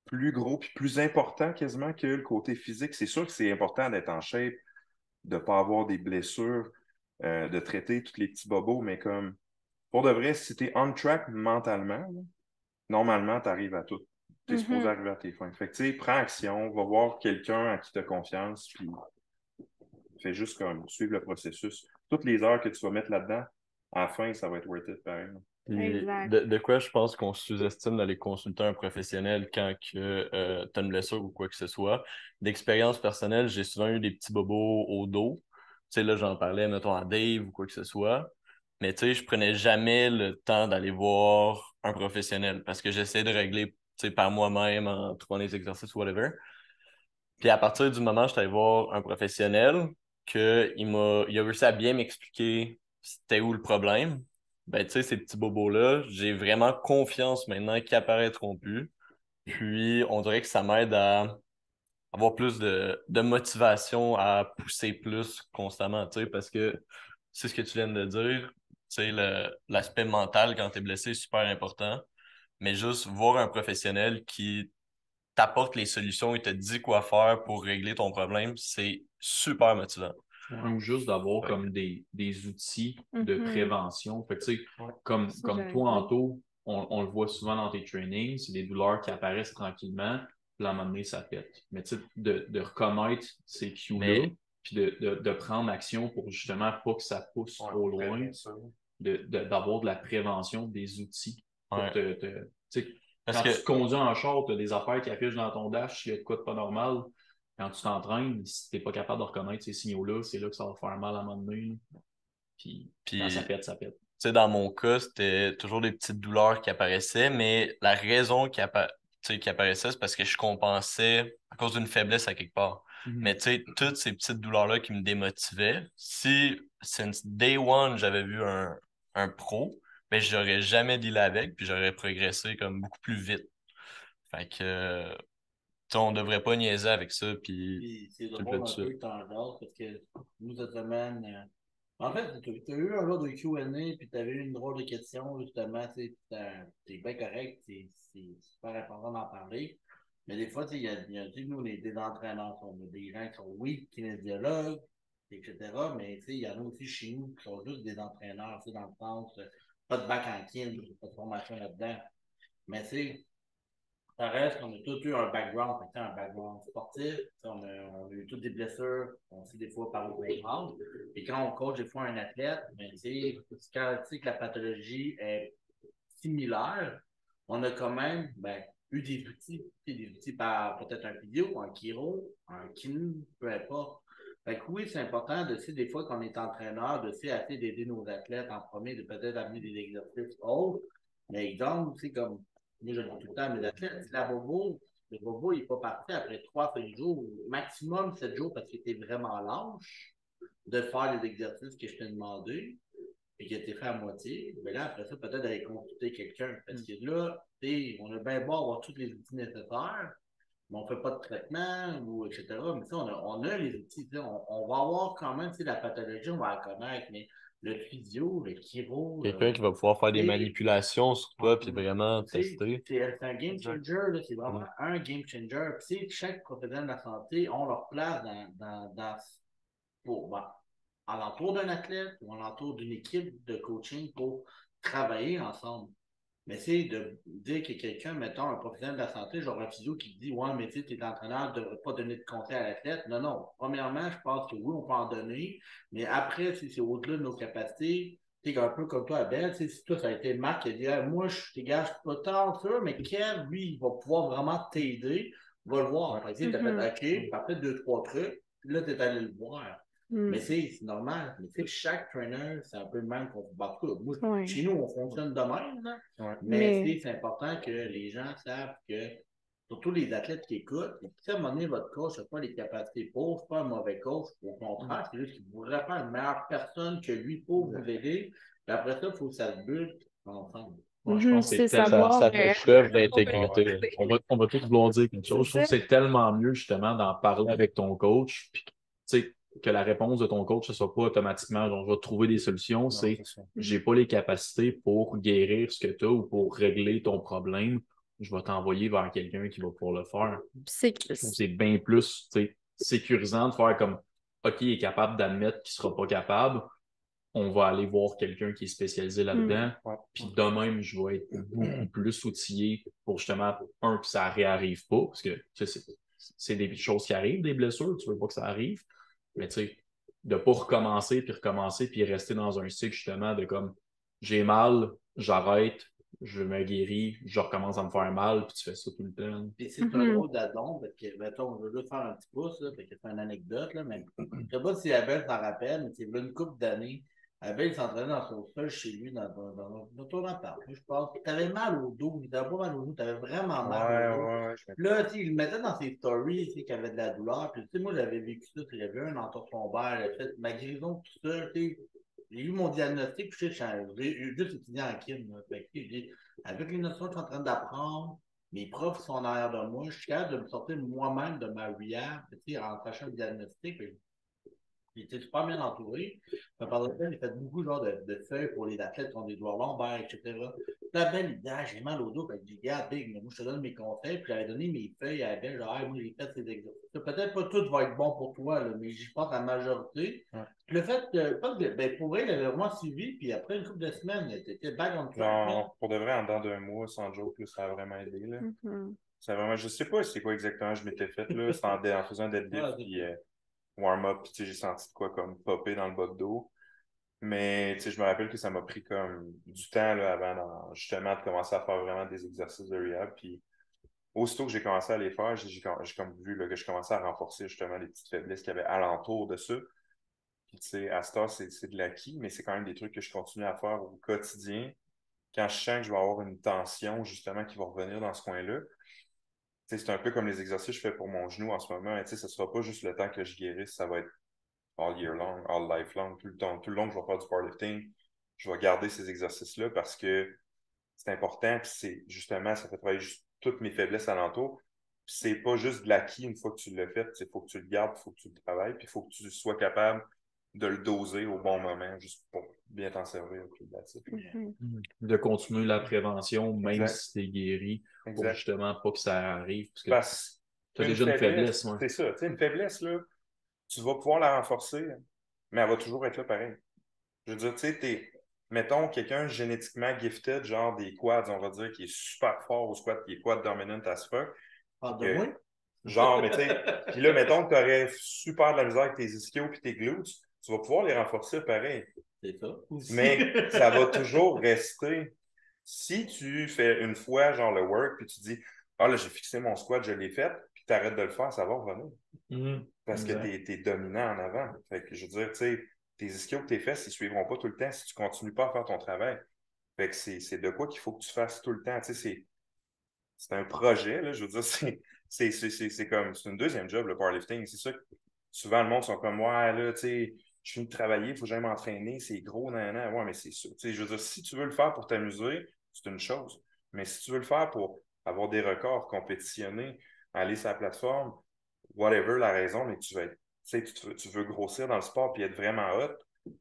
[SPEAKER 2] plus gros puis plus important quasiment que le côté physique. C'est sûr que c'est important d'être en shape, de ne pas avoir des blessures, de traiter tous les petits bobos, mais comme pour de vrai, si tu es on track mentalement, là, normalement, tu arrives à tout. Tu es supposé arriver à tes fins. Fait que tu sais, prends action, va voir quelqu'un à qui tu as confiance, puis fais juste comme suivre le processus. Toutes les heures que tu vas mettre là-dedans, à la fin, ça va être worth it pareil.
[SPEAKER 7] Puis
[SPEAKER 1] Exact.
[SPEAKER 7] de quoi je pense qu'on sous-estime d'aller consulter un professionnel quand que t'as une blessure ou quoi que ce soit. D'expérience personnelle, j'ai souvent eu des petits bobos au dos. Tu sais, là, j'en parlais, mettons, à Dave ou quoi que ce soit. Mais tu sais, je prenais jamais le temps d'aller voir un professionnel parce que j'essayais de régler, tu sais, par moi-même en trouvant des exercices ou whatever. Puis à partir du moment où je suis allé voir un professionnel, il a réussi à bien m'expliquer c'était où le problème, ben tu sais, ces petits bobos-là, j'ai vraiment confiance maintenant qu'ils apparaîtront plus. Puis on dirait que ça m'aide à avoir plus de motivation à pousser plus constamment, tu sais, parce que c'est ce que tu viens de dire, tu sais, l'aspect mental quand tu es blessé est super important, mais juste voir un professionnel qui t'apporte les solutions et te dit quoi faire pour régler ton problème, c'est super motivant.
[SPEAKER 3] Ou juste d'avoir
[SPEAKER 7] Ouais.
[SPEAKER 3] comme des outils de prévention. Fait que, tu sais, comme
[SPEAKER 1] j'allais
[SPEAKER 3] toi,
[SPEAKER 1] dire.
[SPEAKER 3] Anto, on le voit souvent dans tes trainings, c'est des douleurs qui apparaissent tranquillement, puis à un moment donné, ça pète. Mais tu sais, de reconnaître ces cues-là,
[SPEAKER 7] Mais-
[SPEAKER 3] puis de prendre action pour justement pas que ça pousse trop loin, d'avoir de la prévention, des outils pour
[SPEAKER 7] Ouais.
[SPEAKER 3] tu sais,
[SPEAKER 7] Parce
[SPEAKER 3] quand
[SPEAKER 7] que
[SPEAKER 3] tu te conduis en char, tu as des affaires qui affichent dans ton dash, il y a de quoi de pas normal. Quand tu t'entraînes, si tu n'es pas capable de reconnaître ces signaux-là, c'est là que ça va faire mal à un moment donné. Puis quand ça
[SPEAKER 7] Puis,
[SPEAKER 3] pète, ça pète.
[SPEAKER 7] tu sais, dans mon cas, c'était toujours des petites douleurs qui apparaissaient, mais la raison tu sais, qui apparaissait, c'est parce que je compensais à cause d'une faiblesse à quelque part. Mais tu sais, toutes ces petites douleurs-là qui me démotivaient, si since day one, j'avais vu un pro, ben j'aurais jamais dealé avec, puis j'aurais progressé comme beaucoup plus vite. Fait que, tu sais, on devrait pas niaiser avec ça, puis
[SPEAKER 4] Puis c'est
[SPEAKER 7] tu le fais
[SPEAKER 4] drôle
[SPEAKER 7] tout
[SPEAKER 4] un
[SPEAKER 7] ça.
[SPEAKER 4] peu que t'en jases parce que nous, cette semaine, en fait, t'as eu un genre de Q&A, puis t'avais eu une drôle de question, justement, tu sais, t'es bien correct, c'est super important d'en parler. Mais des fois, tu sais, tu sais, nous, on est des entraîneurs, on a des gens qui sont, oui, kinésiologues, etc., mais tu sais, il y en a aussi chez nous qui sont juste des entraîneurs, tu sais, dans le sens, pas de bac en kin, pas de formation là-dedans. Mais tu sais, ça reste qu'on a tous eu un background, fait que, un background sportif. On a eu toutes des blessures, on sait des fois par où on prendre. Et quand on coach des fois un athlète, ben, quand tu sais que la pathologie est similaire, on a quand même ben, eu des outils par peut-être un vidéo, un chiro, un kiné, peu importe. Fait que oui, c'est important de des fois qu'on est entraîneur, de essayer d'aider nos athlètes en premier, de peut-être amener des exercices autres. Mais exemple, c'est comme moi je le dis tout le temps à mes athlètes, si le bobo, il n'est pas parti après 3-5 jours, maximum 7 jours parce que tu es vraiment lâche de faire les exercices que je t'ai demandé et qui a été fait à moitié, mais là, après ça, peut-être d'aller consulter quelqu'un. Parce que là, on a bien beau avoir tous les outils nécessaires, mais on ne fait pas de traitement, ou etc. Mais on a les outils. On va avoir quand même la pathologie, on va la connaître, mais le physio, le chiro,
[SPEAKER 7] Quelqu'un qui va pouvoir faire des
[SPEAKER 4] et-
[SPEAKER 7] manipulations sur toi, puis vraiment tester.
[SPEAKER 4] c'est un game changer, là, c'est vraiment un game changer. Puis, chaque professionnel de la santé ont leur place pour, alentour d'un athlète ou alentour d'une équipe de coaching pour travailler ensemble. Mais c'est de dire que quelqu'un, mettons, un professionnel de la santé, genre un physio qui dit ouais, mais tu sais, t'es entraîneur, tu ne devrais pas donner de conseils à l'athlète. Non, non. Premièrement, je pense que oui, on peut en donner, mais après, si c'est au-delà de nos capacités, tu sais, un peu comme toi, Abel, si toi, ça a été Marc qui a dit hey, moi, je suis pas tant sûr, mais Kev, lui, il va pouvoir vraiment t'aider, va le voir. Fait que, tu sais, t'as fait OK, parfait, 2, 3 trucs, puis là, t'es allé le voir. Mais c'est normal. Mais tu sais, chaque trainer, c'est un peu le même qu'on bat. Moi, chez nous, on fonctionne de même. Là. Mais c'est important que les gens savent que, surtout les athlètes qui écoutent, si à un moment donné, votre coach n'a pas les capacités pour, c'est pas un mauvais coach. Au contraire, c'est juste qu'il voudrait faire une meilleure personne que lui pour vous aider. Puis après ça, il faut que ça se butte ensemble.
[SPEAKER 3] Ouais, je pense que c'est
[SPEAKER 1] savoir,
[SPEAKER 3] ça fait preuve d'intégrité. On va tous vouloir dire quelque chose. Je trouve que c'est tellement mieux, justement, d'en parler avec ton coach. Puis, tu sais, que la réponse de ton coach, ce soit pas automatiquement, genre, je vais trouver des solutions. C'est, j'ai pas les capacités pour guérir ce que tu as ou pour régler ton problème. Je vais t'envoyer vers quelqu'un qui va pouvoir le faire. Je trouve que c'est bien plus, tu sais, sécurisant de faire comme, OK, il est capable d'admettre qu'il sera pas capable. On va aller voir quelqu'un qui est spécialisé là-dedans. Puis de même, je vais être beaucoup plus outillé pour justement, que ça ne réarrive pas, parce que c'est des choses qui arrivent, des blessures, tu veux pas que ça arrive. Mais tu sais, de ne pas recommencer, puis rester dans un cycle justement de comme j'ai mal, j'arrête, je me guéris, je recommence à me faire mal, puis tu fais ça tout le temps.
[SPEAKER 4] Puis c'est un drôle d'addon, parce que, mettons, je veux juste faire un petit pouce, là, parce que c'est une anecdote, là, mais je ne sais pas si Abel s'en rappelle, mais c'est une couple d'années. Abel s'entraînait dans son sol chez lui, dans ton appart. Je pense. Tu avais mal au dos, tu n'avais pas mal au dos, tu avais vraiment mal au dos. Là, tu sais, il le mettait dans ses stories, tu sais, qu'il avait de la douleur. Puis, tu sais, moi, j'avais vécu ça, j'avais eu un entorse lombaire, j'avais fait ma guérison, tout ça, tu sais. J'ai eu mon diagnostic, puis j'ai juste étudié en kin. Avec les notions que je suis en train d'apprendre, mes profs sont en arrière de moi, je suis capable de me sortir moi-même de ma rehab, tu sais, en sachant le diagnostic. J'étais super bien entouré. Par le fait, j'ai fait beaucoup genre, de feuilles pour les athlètes qui ont des doigts lombaires, etc. La belle idée, j'ai mal au dos. Fait que j'ai dit, regarde, Big, moi je te donne mes conseils. Puis j'avais donné mes feuilles à la belle, genre, moi j'ai fait ces exercices. Peut-être pas tout va être bon pour toi, là, mais j'y pense à la majorité. Le fait que, ben, pour vrai, il avait vraiment suivi. Puis après une couple de semaines, t'étais back on track.
[SPEAKER 2] Non, pour de vrai, en dedans d'un mois, sans joke, là, ça a vraiment aidé. Là. Ça a vraiment, je sais pas c'est quoi exactement je m'étais fait. Là. C'était en faisant un deadlift. Puis, warm-up, puis j'ai senti de quoi comme popper dans le bas de dos. Mais je me rappelle que ça m'a pris comme du temps là, avant justement de commencer à faire vraiment des exercices de rehab. Puis aussitôt que j'ai commencé à les faire, j'ai comme vu là, que je commençais à renforcer justement les petites faiblesses qu'il y avait alentour de ça. Puis tu sais, à ce temps, c'est de l'acquis, mais c'est quand même des trucs que je continue à faire au quotidien. Quand je sens que je vais avoir une tension justement qui va revenir dans ce coin-là, c'est un peu comme les exercices que je fais pour mon genou en ce moment. Ce ne sera pas juste le temps que je guérisse, ça va être all year long, all life long, tout le temps. Tout le long que je vais faire du powerlifting, je vais garder ces exercices-là parce que c'est important. Puis c'est justement, ça fait travailler juste toutes mes faiblesses alentour. Puis c'est pas juste de l'acquis une fois que tu l'as fait. Il faut que tu le gardes, il faut que tu le travailles, puis il faut que tu sois capable de le doser au bon moment, juste pour bien t'en servir.
[SPEAKER 3] De continuer la prévention, même si tu es guéri, pour justement pas que ça arrive. Parce que tu as déjà une faiblesse. Ouais.
[SPEAKER 2] C'est ça. Tu sais, une faiblesse, là, tu vas pouvoir la renforcer, mais elle va toujours être là pareil. Je veux dire, tu sais, mettons quelqu'un génétiquement gifted, genre des quads, on va dire, qui est super fort au squat, qui est quad dominant as fuck.
[SPEAKER 4] De moi?
[SPEAKER 2] Genre, mais tu sais, puis là, mettons que tu aurais super de la misère avec tes ischios et tes glutes, tu vas pouvoir les renforcer pareil.
[SPEAKER 4] C'est ça.
[SPEAKER 2] Mais ça va toujours rester. Si tu fais une fois, genre le work, puis tu dis, ah là, j'ai fixé mon squat, je l'ai fait, puis tu arrêtes de le faire, ça va revenir. Parce que tu es dominant en avant. Fait que je veux dire, tu sais, tes ischios, tes fesses, ils ne suivront pas tout le temps si tu ne continues pas à faire ton travail. Fait que c'est de quoi qu'il faut que tu fasses tout le temps. Tu sais, c'est un projet, là, je veux dire, c'est comme, c'est une deuxième job, le powerlifting. C'est ça que souvent le monde sont comme, ouais, là, tu sais, je finis de travailler, il faut que j'aille m'entraîner, c'est gros, nanana. Ouais, mais c'est ça. Tu sais, je veux dire, si tu veux le faire pour t'amuser, c'est une chose. Mais si tu veux le faire pour avoir des records, compétitionner, aller sur la plateforme, whatever la raison, mais tu veux être, tu veux grossir dans le sport puis être vraiment hot,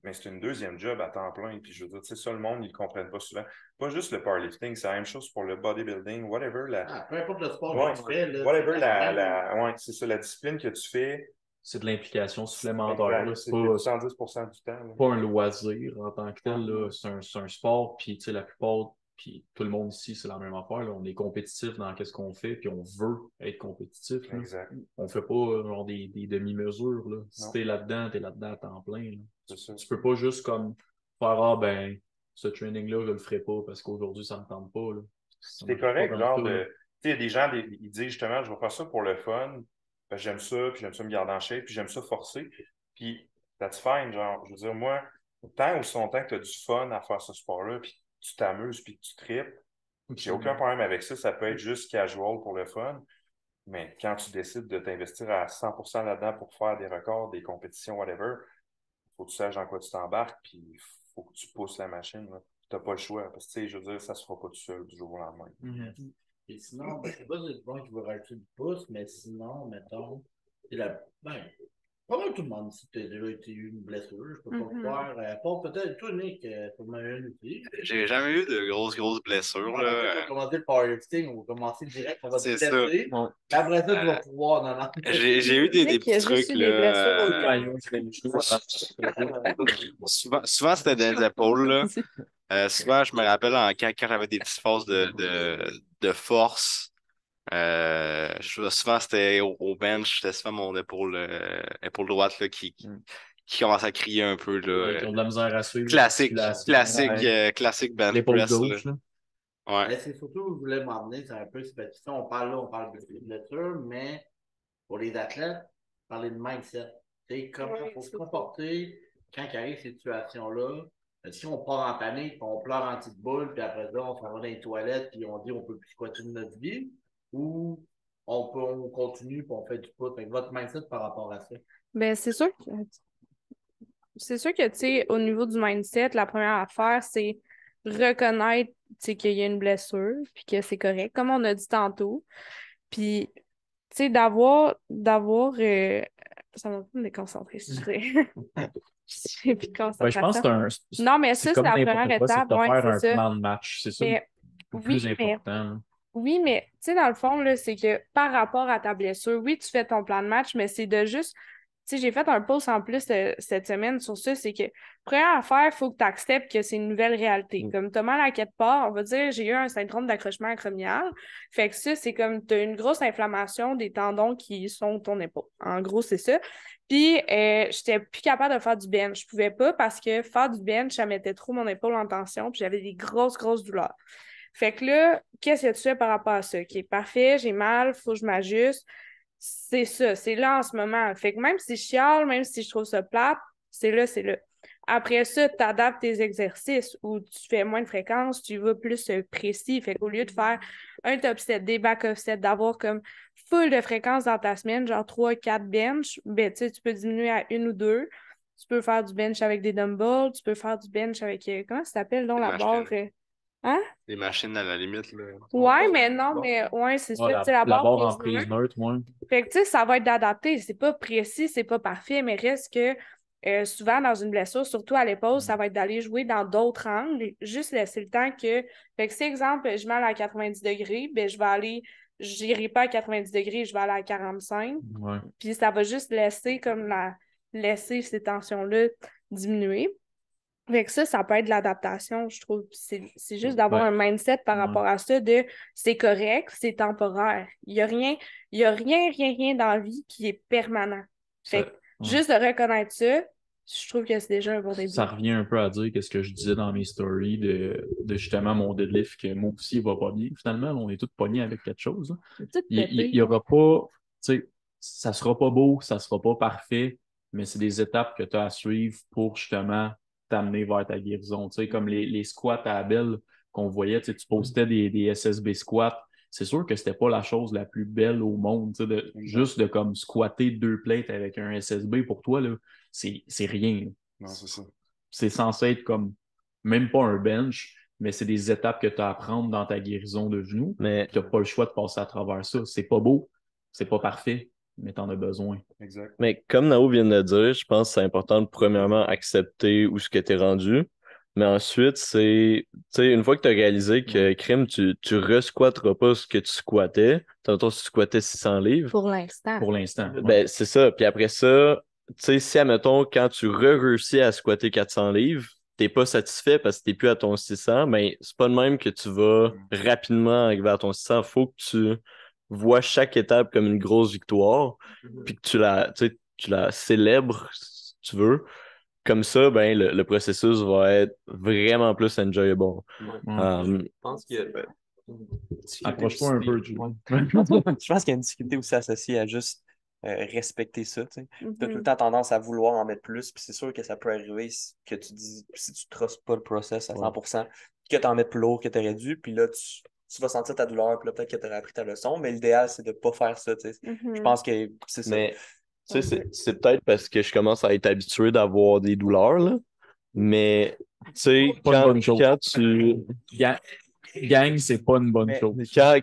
[SPEAKER 2] mais c'est une deuxième job à temps plein. Puis je veux dire, tu sais, ça, le monde, ils ne comprennent pas souvent. Pas juste le powerlifting, c'est la même chose pour le bodybuilding, whatever.
[SPEAKER 4] Peu importe le sport
[SPEAKER 2] que
[SPEAKER 4] tu fais. Là,
[SPEAKER 2] whatever ouais, c'est ça, la discipline que tu fais,
[SPEAKER 3] c'est de l'implication supplémentaire. Là. C'est
[SPEAKER 2] C'est
[SPEAKER 3] pas,
[SPEAKER 2] 110% du temps. Là.
[SPEAKER 3] pas un loisir en tant que tel. Là. C'est un sport, puis la plupart, puis tout le monde ici, c'est la même affaire. Là. On est compétitif dans ce qu'on fait, puis on veut être compétitif. Là.
[SPEAKER 2] Exact.
[SPEAKER 3] On fait pas genre des demi-mesures. Là. Si t'es là-dedans à temps plein. Là.
[SPEAKER 2] C'est ça.
[SPEAKER 3] Tu peux pas juste comme faire ben, ce training-là, je le ferai pas parce qu'aujourd'hui, ça me tente pas. Là.
[SPEAKER 2] C'est correct, genre de. Tu sais, il y a des gens, ils disent justement, je vais faire ça pour le fun. Parce que j'aime ça, puis j'aime ça me garder en shape, puis j'aime ça forcer. Puis, that's fine, genre, je veux dire, moi, tant aussi longtemps que tu as du fun à faire ce sport-là, puis tu t'amuses, puis tu tripes, j'ai aucun problème avec ça. Ça peut être juste casual pour le fun. Mais quand tu décides de t'investir à 100% là-dedans pour faire des records, des compétitions, whatever, faut que tu saches dans quoi tu t'embarques, puis il faut que tu pousses la machine. Tu n'as pas le choix. Parce que, tu sais, je veux dire, ça ne se fera pas tout seul du jour au lendemain.
[SPEAKER 4] Et sinon, je sais pas si c'est bon qui veut rajouter du pouce, mais sinon, mettons, pas mal tout le monde ici, tu as déjà eu une blessure, je peux pas faire. Pas peut-être toi, Nick, pour ma une aussi.
[SPEAKER 5] J'ai jamais eu de grosses blessures.
[SPEAKER 4] On
[SPEAKER 5] Là.
[SPEAKER 4] va commencer le powerlifting, on va commencer direct, on va te
[SPEAKER 5] C'est
[SPEAKER 4] blesser.
[SPEAKER 5] ça.
[SPEAKER 4] Après ça, tu vas pouvoir. Non.
[SPEAKER 5] J'ai eu des
[SPEAKER 1] Nick, il y a
[SPEAKER 5] petits
[SPEAKER 1] juste
[SPEAKER 5] trucs.
[SPEAKER 1] eu des
[SPEAKER 5] Là. Souvent, c'était dans les épaules. Là. Souvent, je me rappelle quand j'avais des petites phases de force. Souvent, c'était au bench, c'était souvent mon épaule droite là, qui commence à crier un peu. Là.
[SPEAKER 3] Ils ont de la misère à suivre.
[SPEAKER 5] Classique bench
[SPEAKER 3] L'épaule
[SPEAKER 5] press.
[SPEAKER 3] gauche. Là.
[SPEAKER 5] Ouais.
[SPEAKER 4] Mais c'est surtout, je voulais m'emmener, c'est un peu, on parle de blessure, mais pour les athlètes, parler de mindset. Tu sais, comment il faut se comporter quand il arrive cette situation-là. Si on part en panique, puis on pleure en petite boule, puis après ça, on s'en va dans les toilettes, puis on dit on peut plus continuer notre vie, ou on continue, puis on fait du pouce. Avec votre mindset par rapport à ça.
[SPEAKER 1] Ben, c'est sûr que, tu sais, au niveau du mindset, la première affaire, c'est reconnaître, tu sais, qu'il y a une blessure, puis que c'est correct, comme on a dit tantôt. Puis, tu sais, ça m'a pas me déconcentrer, je dirais. J'ai plus de
[SPEAKER 3] Je pense que
[SPEAKER 1] concentration. Non, mais ça, c'est
[SPEAKER 3] comme
[SPEAKER 1] la
[SPEAKER 3] n'importe
[SPEAKER 1] première
[SPEAKER 3] quoi, c'est
[SPEAKER 1] étape.
[SPEAKER 3] de
[SPEAKER 1] Ouais,
[SPEAKER 3] faire
[SPEAKER 1] c'est
[SPEAKER 3] un
[SPEAKER 1] ça.
[SPEAKER 3] plan de match. C'est ça
[SPEAKER 1] Mais,
[SPEAKER 3] le plus
[SPEAKER 1] oui, mais
[SPEAKER 3] important.
[SPEAKER 1] Oui, mais tu sais, dans le fond, là, c'est que par rapport à ta blessure, oui, tu fais ton plan de match, mais c'est de juste. Tu sais, j'ai fait un post en plus cette semaine sur ça, c'est que première affaire, il faut que tu acceptes que c'est une nouvelle réalité. Comme tu as mal à quelque part, on va dire, j'ai eu un syndrome d'accrochement acromial. Fait que ça, c'est comme tu as une grosse inflammation des tendons qui sont ton épaule. En gros, c'est ça. Puis, j'étais plus capable de faire du bench. Je pouvais pas parce que faire du bench, ça mettait trop mon épaule en tension, puis j'avais des grosses douleurs. Fait que là, qu'est-ce que tu fais par rapport à ça? OK, parfait, j'ai mal, faut que je m'ajuste. C'est ça, c'est là en ce moment. Fait que même si je chiale, même si je trouve ça plate, c'est là, c'est là. Après ça, tu adaptes tes exercices où tu fais moins de fréquence, tu vas plus précis. Fait qu'au lieu de faire un top set, des back-off sets, d'avoir comme full de fréquences dans ta semaine, genre 3-4 bench, ben, tu sais, tu peux diminuer à 1 ou 2. Tu peux faire du bench avec des dumbbells, tu peux faire du bench avec, comment ça s'appelle, donc, la barre? Hein?
[SPEAKER 5] Des machines à la limite. Là.
[SPEAKER 1] Ouais, mais non, mais ouais, c'est ça.
[SPEAKER 3] La barre en
[SPEAKER 1] prise
[SPEAKER 3] prise neutre, moi.
[SPEAKER 1] Fait que, tu sais, ça va être adapté. C'est pas précis, c'est pas parfait, mais reste que souvent, dans une blessure, surtout à l'épaule, ça va être d'aller jouer dans d'autres angles. Juste laisser le temps que. Fait que, si, exemple, je mets à 90 degrés, ben, j'irai pas à 90 degrés, je vais aller à 45.
[SPEAKER 3] Ouais.
[SPEAKER 1] Puis ça va juste laisser ces tensions-là diminuer. Fait que ça peut être de l'adaptation, je trouve. C'est juste d'avoir un mindset par rapport à ça de c'est correct, c'est temporaire. Il n'y a rien dans la vie qui est permanent. Fait que juste de reconnaître ça, je trouve que c'est déjà un bon début.
[SPEAKER 3] Ça revient un peu à dire ce que je disais dans mes stories de justement mon deadlift, que moi aussi, il va pas bien. Finalement, on est tous pognés avec quelque chose. Il y aura pas, tu sais, ça sera pas beau, ça sera pas parfait, mais c'est des étapes que tu as à suivre pour justement t'amener vers ta guérison. Tu sais, comme les squats à Abel qu'on voyait, tu postais des SSB squats. C'est sûr que c'était pas la chose la plus belle au monde, tu sais, juste de comme squatter 2 plates avec un SSB pour toi, là, c'est rien. Là.
[SPEAKER 2] Non, c'est ça.
[SPEAKER 3] C'est censé être comme même pas un bench, mais c'est des étapes que tu as à prendre dans ta guérison de genoux.
[SPEAKER 7] Mais
[SPEAKER 3] tu n'as pas le choix de passer à travers ça. C'est pas beau, c'est pas parfait, mais tu en as besoin.
[SPEAKER 2] Exact.
[SPEAKER 7] Mais comme Nao vient de le dire, je pense que c'est important de premièrement accepter où ce que tu es rendu. Mais ensuite, c'est, tu sais, une fois que tu as réalisé que crime, tu re-squatteras pas ce que tu squattais. Tantôt, tu squattais 600 livres.
[SPEAKER 1] Pour l'instant.
[SPEAKER 3] Pour l'instant.
[SPEAKER 7] Ben, c'est ça. Puis après ça, tu sais, si, admettons, quand tu réussis à squatter 400 livres, t'es pas satisfait parce que t'es plus à ton 600, mais c'est pas de même que tu vas rapidement arriver à ton 600. Faut que tu vois chaque étape comme une grosse victoire, puis que tu la célèbres, si tu veux. Comme ça, ben, le processus va être vraiment plus enjoyable.
[SPEAKER 6] Je pense que
[SPEAKER 3] Approche-toi un peu, Joe.
[SPEAKER 6] je pense qu'il y a une difficulté aussi associée à juste respecter ça. Tu sais. T'as tout le temps tendance à vouloir en mettre plus, puis c'est sûr que ça peut arriver que tu dis, si tu trustes pas le process à 100%, que tu en mettes plus lourd que tu aurais dû, puis là, tu vas sentir ta douleur, puis là, peut-être que tu aurais appris ta leçon, mais l'idéal, c'est de pas faire ça. Tu sais. Je pense que c'est ça.
[SPEAKER 7] Mais, tu sais, c'est peut-être parce que je commence à être habitué d'avoir des douleurs, là. Mais, tu sais,
[SPEAKER 3] Pas une bonne chose.
[SPEAKER 7] quand tu.
[SPEAKER 3] Gang, c'est pas une bonne chose.
[SPEAKER 7] Tu sais,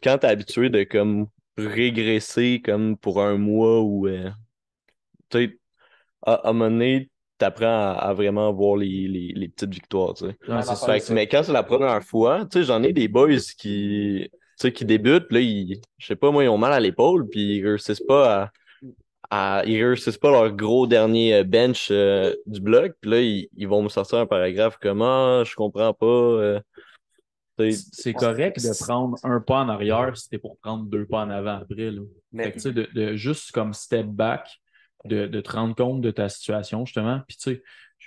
[SPEAKER 7] quand t'es habitué de comme régresser comme pour un mois ou tu sais, à un moment donné, t'apprends à vraiment voir les petites victoires, tu sais.
[SPEAKER 3] Ouais, c'est
[SPEAKER 7] Fait que, mais quand c'est la première fois, tu sais, j'en ai des boys qui débutent, là, je sais pas, moi, ils ont mal à l'épaule, puis ils réussissent pas leur gros dernier bench du bloc, puis là, ils vont me sortir un paragraphe comme ah, je comprends pas.
[SPEAKER 3] C'est correct de prendre un pas en arrière si t'es pour prendre 2 pas en avant après. Là. Fait que, tu sais, de juste comme step back, de te rendre compte de ta situation, justement. Puis, tu sais,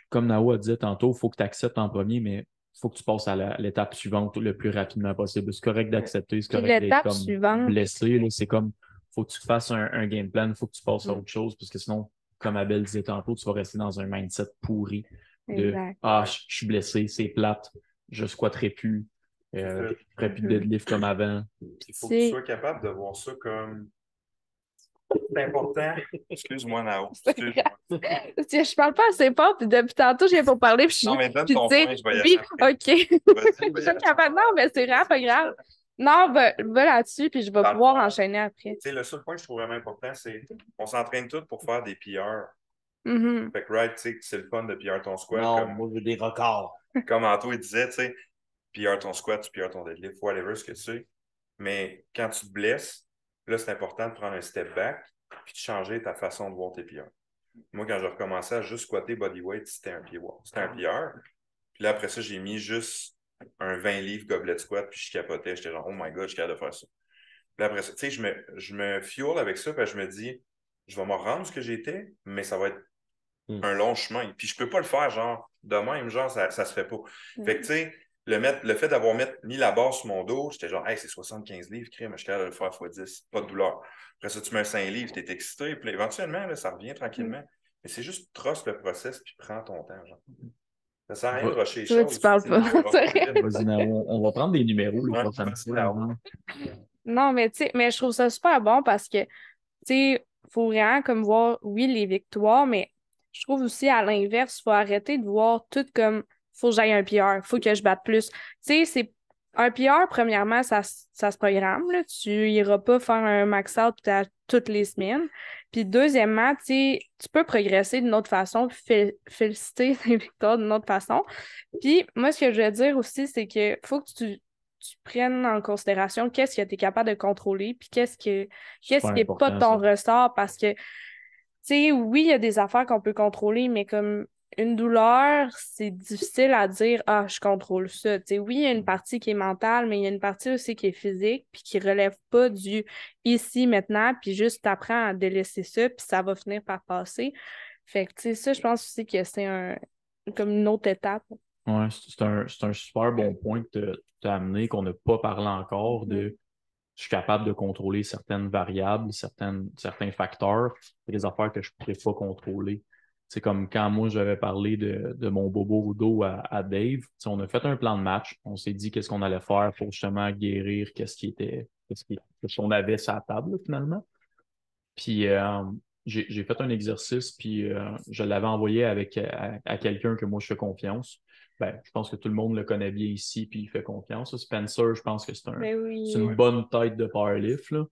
[SPEAKER 3] comme Nao a dit tantôt, il faut que tu acceptes en premier, mais il faut que tu passes à l'étape suivante le plus rapidement possible. C'est correct d'accepter, c'est correct d'être comme blessé. Là. C'est comme, faut que tu fasses un game plan, il faut que tu passes à autre chose, parce que sinon, comme Abel disait tantôt, tu vas rester dans un mindset pourri de ah, je suis blessé, c'est plate, je squatterai plus. Je ferais plus de deadlift comme avant.
[SPEAKER 2] Il faut que tu sois capable de voir ça comme. C'est important. Excuse-moi, Nao.
[SPEAKER 1] Je parle pas assez fort, puis depuis tantôt, je viens pour parler, puis je
[SPEAKER 2] Non, mais donne ton point, je vais y
[SPEAKER 1] oui,
[SPEAKER 2] aller.
[SPEAKER 1] OK. Je suis capable. Non, mais c'est vraiment pas grave. Non, va là-dessus, puis je vais pouvoir enchaîner après.
[SPEAKER 2] Tu sais, le seul point que je trouve vraiment important, c'est qu'on s'entraîne tous pour faire des PR.
[SPEAKER 1] Mm-hmm.
[SPEAKER 2] Fait que, right, tu sais, c'est le fun de PR ton squat.
[SPEAKER 4] Non,
[SPEAKER 2] comme,
[SPEAKER 4] moi, je veux des records.
[SPEAKER 2] comme Anto, il disait, tu sais, PR ton squat, tu PR ton deadlift, whatever ce que tu sais. Mais quand tu te blesses, là, c'est important de prendre un step back puis de changer ta façon de voir tes PR. Moi, quand j'ai recommencé à juste squatter bodyweight, c'était un PR. C'était un PR. Puis là, après ça, j'ai mis juste un 20 livres gobelet squat, puis je capotais. J'étais genre, oh my God, je suis capable de faire ça. Puis après ça, tu sais, je me fuel avec ça, puis je me dis, je vais me rendre ce que j'étais, mais ça va être un long chemin. Puis je peux pas le faire, genre, de même, genre, ça se fait pas. Fait que, tu sais, le fait d'avoir mis la barre sur mon dos, j'étais genre, hey, c'est 75 livres, crème, je suis capable de le faire x10, pas de douleur. Après ça, tu mets un 5 livres, t'es excité, puis là, éventuellement, là, ça revient tranquillement. Mais c'est juste trust le process, puis prends ton temps, genre. Ça sert à rien de rusher les choses.
[SPEAKER 1] Tu parles pas.
[SPEAKER 3] Vas-y, Nao, on va prendre des numéros le prochain fois.
[SPEAKER 1] Non, mais tu sais, mais je trouve ça super bon parce que, tu sais, faut vraiment comme voir, oui, les victoires, mais je trouve aussi à l'inverse, il faut arrêter de voir tout comme faut que j'aille un PR, faut que je batte plus. Tu sais, c'est un PR, premièrement, ça se programme, là. Tu iras pas faire un max-out toutes les semaines. Puis deuxièmement, tu sais, tu peux progresser d'une autre façon, puis féliciter tes victoires d'une autre façon. Puis moi, ce que je veux dire aussi, c'est que faut que tu prennes en considération qu'est-ce que tu es capable de contrôler, puis qu'est-ce qui n'est pas de ton ressort, parce que, tu sais, oui, il y a des affaires qu'on peut contrôler, mais comme une douleur, c'est difficile à dire, ah, je contrôle ça. Tu sais, oui, il y a une partie qui est mentale, mais il y a une partie aussi qui est physique, puis qui relève pas du ici, maintenant, puis juste t'apprends à délaisser ça, puis ça va finir par passer. Fait que, tu sais, ça, je pense aussi que c'est comme une autre étape.
[SPEAKER 3] Ouais, c'est un super bon point que tu as amené, qu'on n'a pas parlé encore de je suis capable de contrôler certaines variables, certains facteurs, des affaires que je ne pourrais pas contrôler. C'est comme quand moi j'avais parlé de mon bobo au dos à Dave, on a fait un plan de match, on s'est dit qu'est-ce qu'on allait faire pour justement guérir qu'est-ce qu'on avait sur la table là, finalement. Puis j'ai fait un exercice, puis je l'avais envoyé à quelqu'un que moi je fais confiance. Ben, je pense que tout le monde le connaît bien ici, puis il fait confiance. Spencer, je pense que c'est une bonne tête de powerlift, là.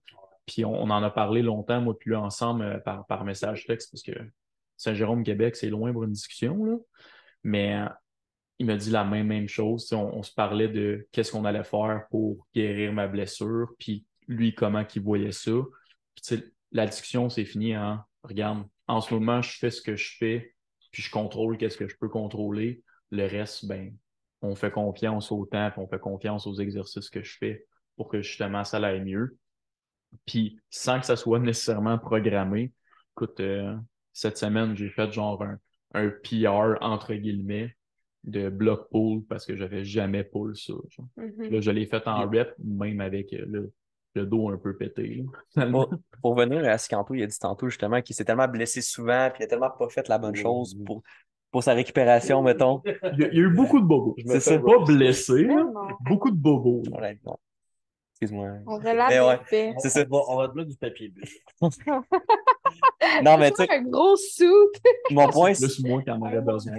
[SPEAKER 3] Puis on en a parlé longtemps, moi, puis lui, ensemble, par message texte, parce que Saint-Jérôme, Québec, c'est loin pour une discussion, là. Mais il m'a dit la même chose. Tu sais, on se parlait de qu'est-ce qu'on allait faire pour guérir ma blessure, puis lui, comment il voyait ça. Puis, tu sais, la discussion s'est finie en, regarde, en ce moment, je fais ce que je fais, puis je contrôle qu'est-ce que je peux contrôler. Le reste, ben, on fait confiance au temps, puis on fait confiance aux exercices que je fais pour que justement ça aille mieux. Puis sans que ça soit nécessairement programmé, écoute, cette semaine, j'ai fait genre un PR entre guillemets de block pull parce que j'avais jamais pull ça. Genre. Là, je l'ai fait en rep, même avec le dos un peu pété.
[SPEAKER 6] Pour revenir à ce qu'Anto il a dit tantôt, justement, qu'il s'est tellement blessé souvent, puis il a tellement pas fait la bonne chose pour sa récupération, mettons.
[SPEAKER 3] Il y a eu beaucoup de bobos.
[SPEAKER 6] Je me fais
[SPEAKER 3] pas blessé, là, beaucoup de bobos.
[SPEAKER 6] Ouais, bon. Excuse-moi.
[SPEAKER 1] On relate
[SPEAKER 6] Mais ouais,
[SPEAKER 1] les faits.
[SPEAKER 6] c'est ça.
[SPEAKER 4] On va te mettre du papier bleu.
[SPEAKER 6] Non, mais tu sais,
[SPEAKER 1] un gros suit.
[SPEAKER 6] mon point,
[SPEAKER 3] C'est plus moi qui en aurais besoin.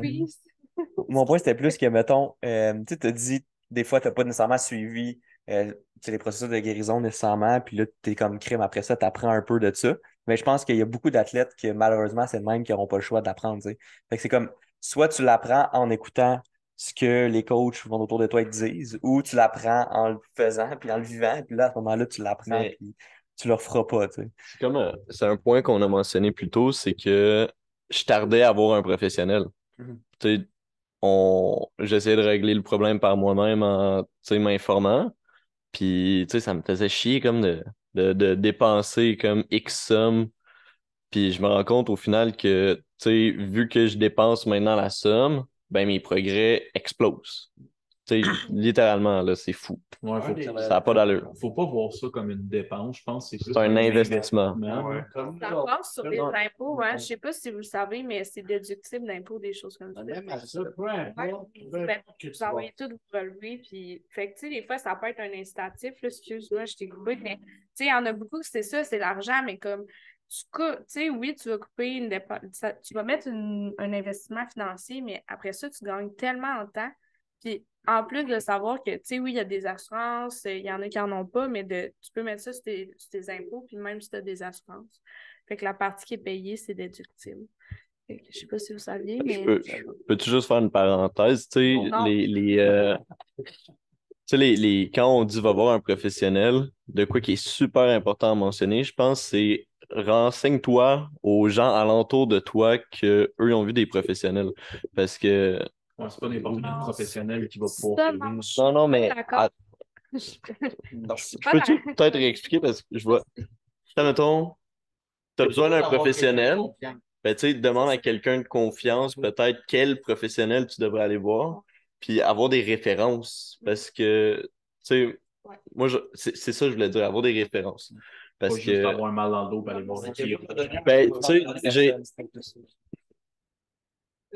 [SPEAKER 6] mon point, c'était plus que, mettons, tu sais, t'as dit, des fois, t'as pas nécessairement suivi tu sais, les processus de guérison nécessairement, puis là, t'es comme crime. Après ça, t'apprends un peu de ça. Mais je pense qu'il y a beaucoup d'athlètes que, malheureusement, c'est le même qui n'auront pas le choix d'apprendre, tu sais. Fait que c'est comme, soit tu l'apprends en écoutant ce que les coachs vont autour de toi te disent, ou tu l'apprends en le faisant, puis en le vivant, puis là, à ce moment-là, tu l'apprends,
[SPEAKER 7] Mais-
[SPEAKER 6] puis tu le referas pas, tu sais.
[SPEAKER 7] C'est comme c'est un point qu'on a mentionné plus tôt, c'est que je tardais à avoir un professionnel.
[SPEAKER 6] Mhm.
[SPEAKER 7] Tu sais, j'essayais de régler le problème par moi-même en, tu sais, m'informant. Puis, tu sais, ça me faisait chier comme de dépenser comme X somme. Puis je me rends compte au final que, tu sais, vu que je dépense maintenant la somme, ben mes progrès explosent. Tu sais, littéralement, là, c'est fou.
[SPEAKER 3] Ouais,
[SPEAKER 7] Ça n'a pas d'allure.
[SPEAKER 3] Faut pas voir ça comme une dépense. Je pense que c'est plus
[SPEAKER 7] C'est un investissement.
[SPEAKER 4] Ouais.
[SPEAKER 1] Ça passe sur les impôts, hein. Je sais pas si vous le savez, mais c'est déductible d'impôts, des choses comme ça.
[SPEAKER 4] Même à ça, peu importe que tu
[SPEAKER 1] Vous envoyez tout, vous relevez, puis fait que, tu sais, des fois, ça peut être un incitatif, là, excuse-moi, je t'ai coupé, mais, tu sais, il y en a beaucoup que c'est ça, c'est l'argent, mais comme, tu sais, oui, tu vas couper une dépense, tu vas mettre un investissement financier, mais après ça, tu gagnes tellement en temps, puis en plus de savoir que, tu sais, oui, il y a des assurances, il y en a qui n'en ont pas, mais tu peux mettre ça sur tes impôts, puis même si tu as des assurances. Fait que la partie qui est payée, c'est déductible. Fait que je sais pas si vous saviez, mais...
[SPEAKER 7] Peux-tu juste faire une parenthèse? Tu sais,
[SPEAKER 1] Non.
[SPEAKER 7] quand on dit va voir un professionnel, de quoi qui est super important à mentionner, je pense, c'est renseigne-toi aux gens alentour de toi que eux ont vu des professionnels. Parce que
[SPEAKER 3] Ouais, c'est pas n'importe quel professionnel qui va
[SPEAKER 1] Ça,
[SPEAKER 3] pouvoir
[SPEAKER 1] non,
[SPEAKER 3] t'aider.
[SPEAKER 1] je suis
[SPEAKER 7] non, mais
[SPEAKER 1] d'accord.
[SPEAKER 7] je peux-tu peut-être réexpliquer parce que je vois. Mettons, tu as besoin d'un professionnel, ben, tu sais, demande à quelqu'un de confiance peut-être quel professionnel tu devrais aller voir, puis avoir des références. Parce que, tu sais, moi, c'est ça que je voulais dire, avoir des références. Parce
[SPEAKER 3] Pas juste
[SPEAKER 7] que,
[SPEAKER 3] avoir un mal dans le dos et aller voir un chiro.
[SPEAKER 7] ben, tu sais,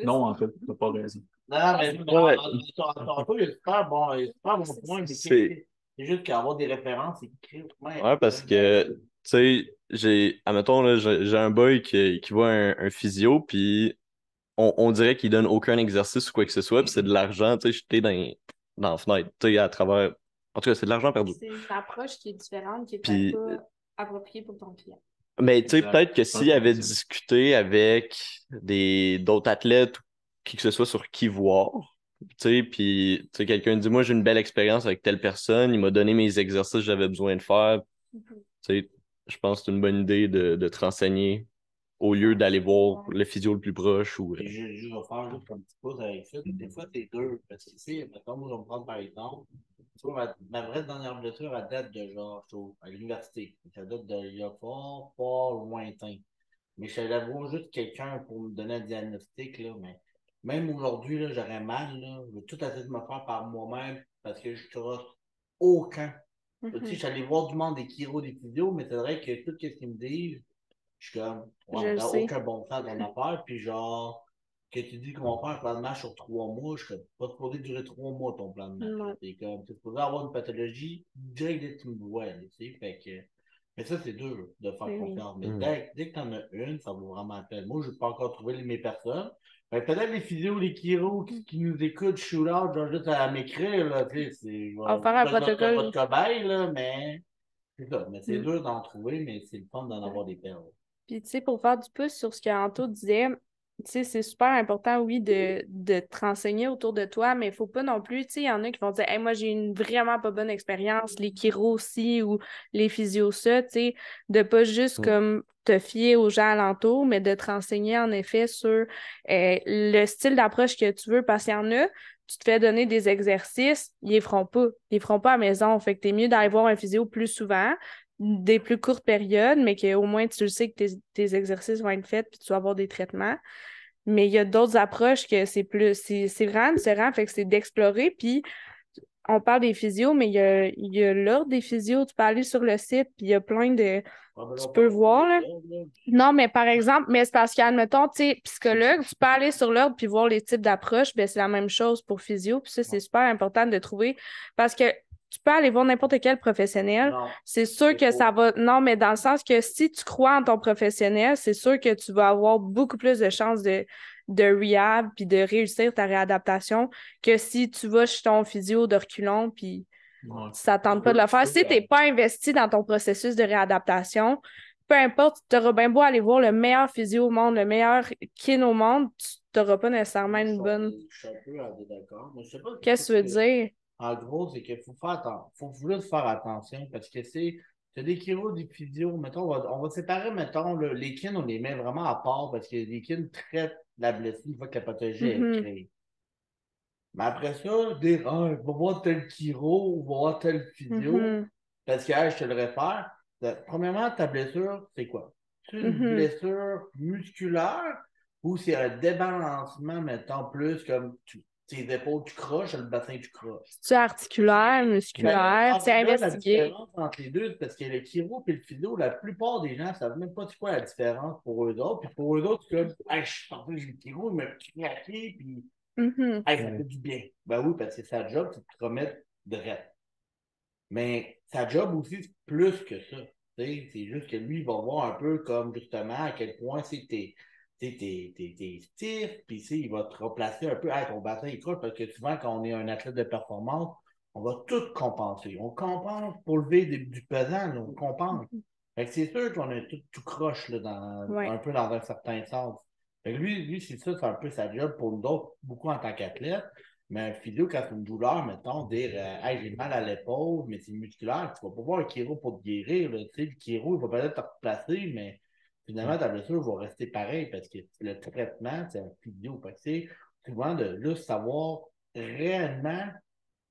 [SPEAKER 3] Non, en fait, t'as pas raison.
[SPEAKER 4] Non, mais
[SPEAKER 7] Ouais.
[SPEAKER 4] tantôt, il est super bon, point, mais c'est juste qu'avoir des références, c'est écrit.
[SPEAKER 7] Ouais, parce que, tu sais, admettons, là, j'ai un boy qui voit un physio, puis on dirait qu'il donne aucun exercice ou quoi que ce soit, puis c'est de l'argent, tu sais, jeté dans la fenêtre, tu sais, à travers. En tout cas, c'est de l'argent perdu.
[SPEAKER 1] C'est une approche qui est différente, qui est
[SPEAKER 7] Puis-
[SPEAKER 1] peut-être pas appropriée pour ton client.
[SPEAKER 7] Mais tu sais,
[SPEAKER 3] Exact.
[SPEAKER 7] peut-être que s'il avait discuté avec d'autres athlètes, qui que ce soit sur qui voir, tu sais, puis tu sais, quelqu'un dit, moi, j'ai une belle expérience avec telle personne, il m'a donné mes exercices que j'avais besoin de faire, tu sais, je pense que c'est une bonne idée de te renseigner au lieu d'aller voir le physio le plus proche ou.
[SPEAKER 4] Et je vais faire juste un petit pause avec ça. Des fois, c'est deux. Parce que, tu sais, mettons, moi, je vais me prendre par exemple. Tu vois, ma vraie dernière blessure, elle date de genre, je trouve, à l'université. Ça date d'il y a fort, fort lointain. Mais je suis allé voir juste quelqu'un pour me donner un diagnostic, là. Mais même aujourd'hui, là, j'aurais mal, là. Je vais tout essayer de me faire par moi-même parce que je ne aucun. Tu sais, je suis allé voir du monde des chiro, des physios, mais c'est vrai que tout ce qu'ils me disent, je suis comme,
[SPEAKER 1] Je
[SPEAKER 4] ouais,
[SPEAKER 1] le
[SPEAKER 4] t'as
[SPEAKER 1] sais.
[SPEAKER 4] aucun bon sens dans l'affaire. Puis genre, que tu dis qu'on va faire un plan de match sur 3 mois, je serais pas supposé durer 3 mois ton plan de match.
[SPEAKER 1] Non.
[SPEAKER 4] C'est comme, tu es supposé avoir une pathologie direct dès que tu me vois, tu sais. Fait que, mais ça, c'est dur de faire
[SPEAKER 1] Oui.
[SPEAKER 4] confiance. Mais
[SPEAKER 7] Mm.
[SPEAKER 4] dès que t'en as une, ça vaut vraiment la peine. Moi, je n'ai pas encore trouvé mes personnes. Fait que peut-être les physios, les chiros qui nous écoutent, shootout, genre juste à m'écrire, là, tu sais, c'est.
[SPEAKER 1] On va faire un protocole.
[SPEAKER 4] Pas de cobaye, là, mais. C'est ça. Mais c'est
[SPEAKER 1] Mm.
[SPEAKER 4] dur d'en trouver, mais c'est le fun d'en avoir des perles.
[SPEAKER 1] Puis, tu sais, pour faire du pouce sur ce qu'Anto disait, tu sais, c'est super important, oui, de te renseigner autour de toi, mais il faut pas non plus, tu sais, il y en a qui vont dire, hey, moi, j'ai une vraiment pas bonne expérience, les chiro aussi ou les physios ça, tu sais, de pas juste comme te fier aux gens alentours, mais de te renseigner en effet sur le style d'approche que tu veux, parce qu'il y en a, tu te fais donner des exercices, ils les feront pas. Ils les feront pas à la maison. Fait que t'es mieux d'aller voir un physio plus souvent, des plus courtes périodes, mais qu'au moins tu le sais que tes exercices vont être faits puis tu vas avoir des traitements. Mais il y a d'autres approches que c'est vraiment différent, fait que c'est d'explorer. Puis on parle des physios, mais il y a l'ordre des physios. Tu peux aller sur le site, puis il y a plein de. Tu peux voir, là. Non, mais par exemple, mais c'est parce qu'admettons, tu sais, psychologue, tu peux aller sur l'ordre puis voir les types d'approches, ben c'est la même chose pour physio, puis ça, c'est super important de trouver parce que tu peux aller voir n'importe quel professionnel.
[SPEAKER 4] Non.
[SPEAKER 1] C'est sûr que ça va. Non, mais dans le sens que si tu crois en ton professionnel, c'est sûr que tu vas avoir beaucoup plus de chances de rehab puis de réussir ta réadaptation que si tu vas chez ton physio de reculons puis ça tente pas de le faire. Si tu n'es pas investi dans ton processus de réadaptation, peu importe, tu auras bien beau aller voir le meilleur physio au monde, le meilleur kin au monde, tu n'auras pas nécessairement une bonne.
[SPEAKER 4] Je suis un peu d'accord. Mais je sais pas
[SPEAKER 1] Qu'est-ce que tu veux dire?
[SPEAKER 4] En gros, c'est qu'il faut faire faut juste faire attention parce que c'est des chiro, des physios. Mettons, on va séparer, mettons, les kins, on les met vraiment à part parce que les kins traitent la blessure une fois que la pathologie est créée. Mais après ça, dire, ah, va voir tel chiro, va voir tel physio, parce que, hey, je te le réfère. Premièrement, ta blessure, c'est quoi? C'est une blessure musculaire ou c'est un débalancement, mettons, plus comme tes épaules, tu croches, le bassin, tu croches?
[SPEAKER 1] C'est articulaire, musculaire, c'est investigué.
[SPEAKER 4] La différence entre les deux, c'est parce que le chiro et le physio, la plupart des gens ne savent même pas c'est quoi la différence pour eux autres. Puis pour eux autres, c'est comme, hey, je suis sorti du chiro, il m'a craqué, puis hey, ça fait du bien. Ben oui, parce que sa job, c'est de te remettre de reste. Mais sa job aussi, c'est plus que ça. C'est juste que lui, il va voir un peu comme justement à quel point c'est t'es stiff, puis il va te replacer un peu. Hey, ton bassin il croche parce que souvent, quand on est un athlète de performance, on va tout compenser. On compense pour lever du pesant, là, on compense. Fait que c'est sûr qu'on a tout croche là, un peu dans un certain sens. Fait que lui c'est ça, c'est un peu sa job pour nous autres, beaucoup en tant qu'athlète. Mais un physio, quand c'est une douleur, mettons, dire hey, j'ai mal à l'épaule, mais c'est musculaire, tu vas pas voir un chiro pour te guérir. Là. Tu sais, le chiro, il va peut-être te replacer, mais finalement, ta blessure va rester pareille parce que le traitement, c'est un physio. Fait que c'est souvent de juste savoir réellement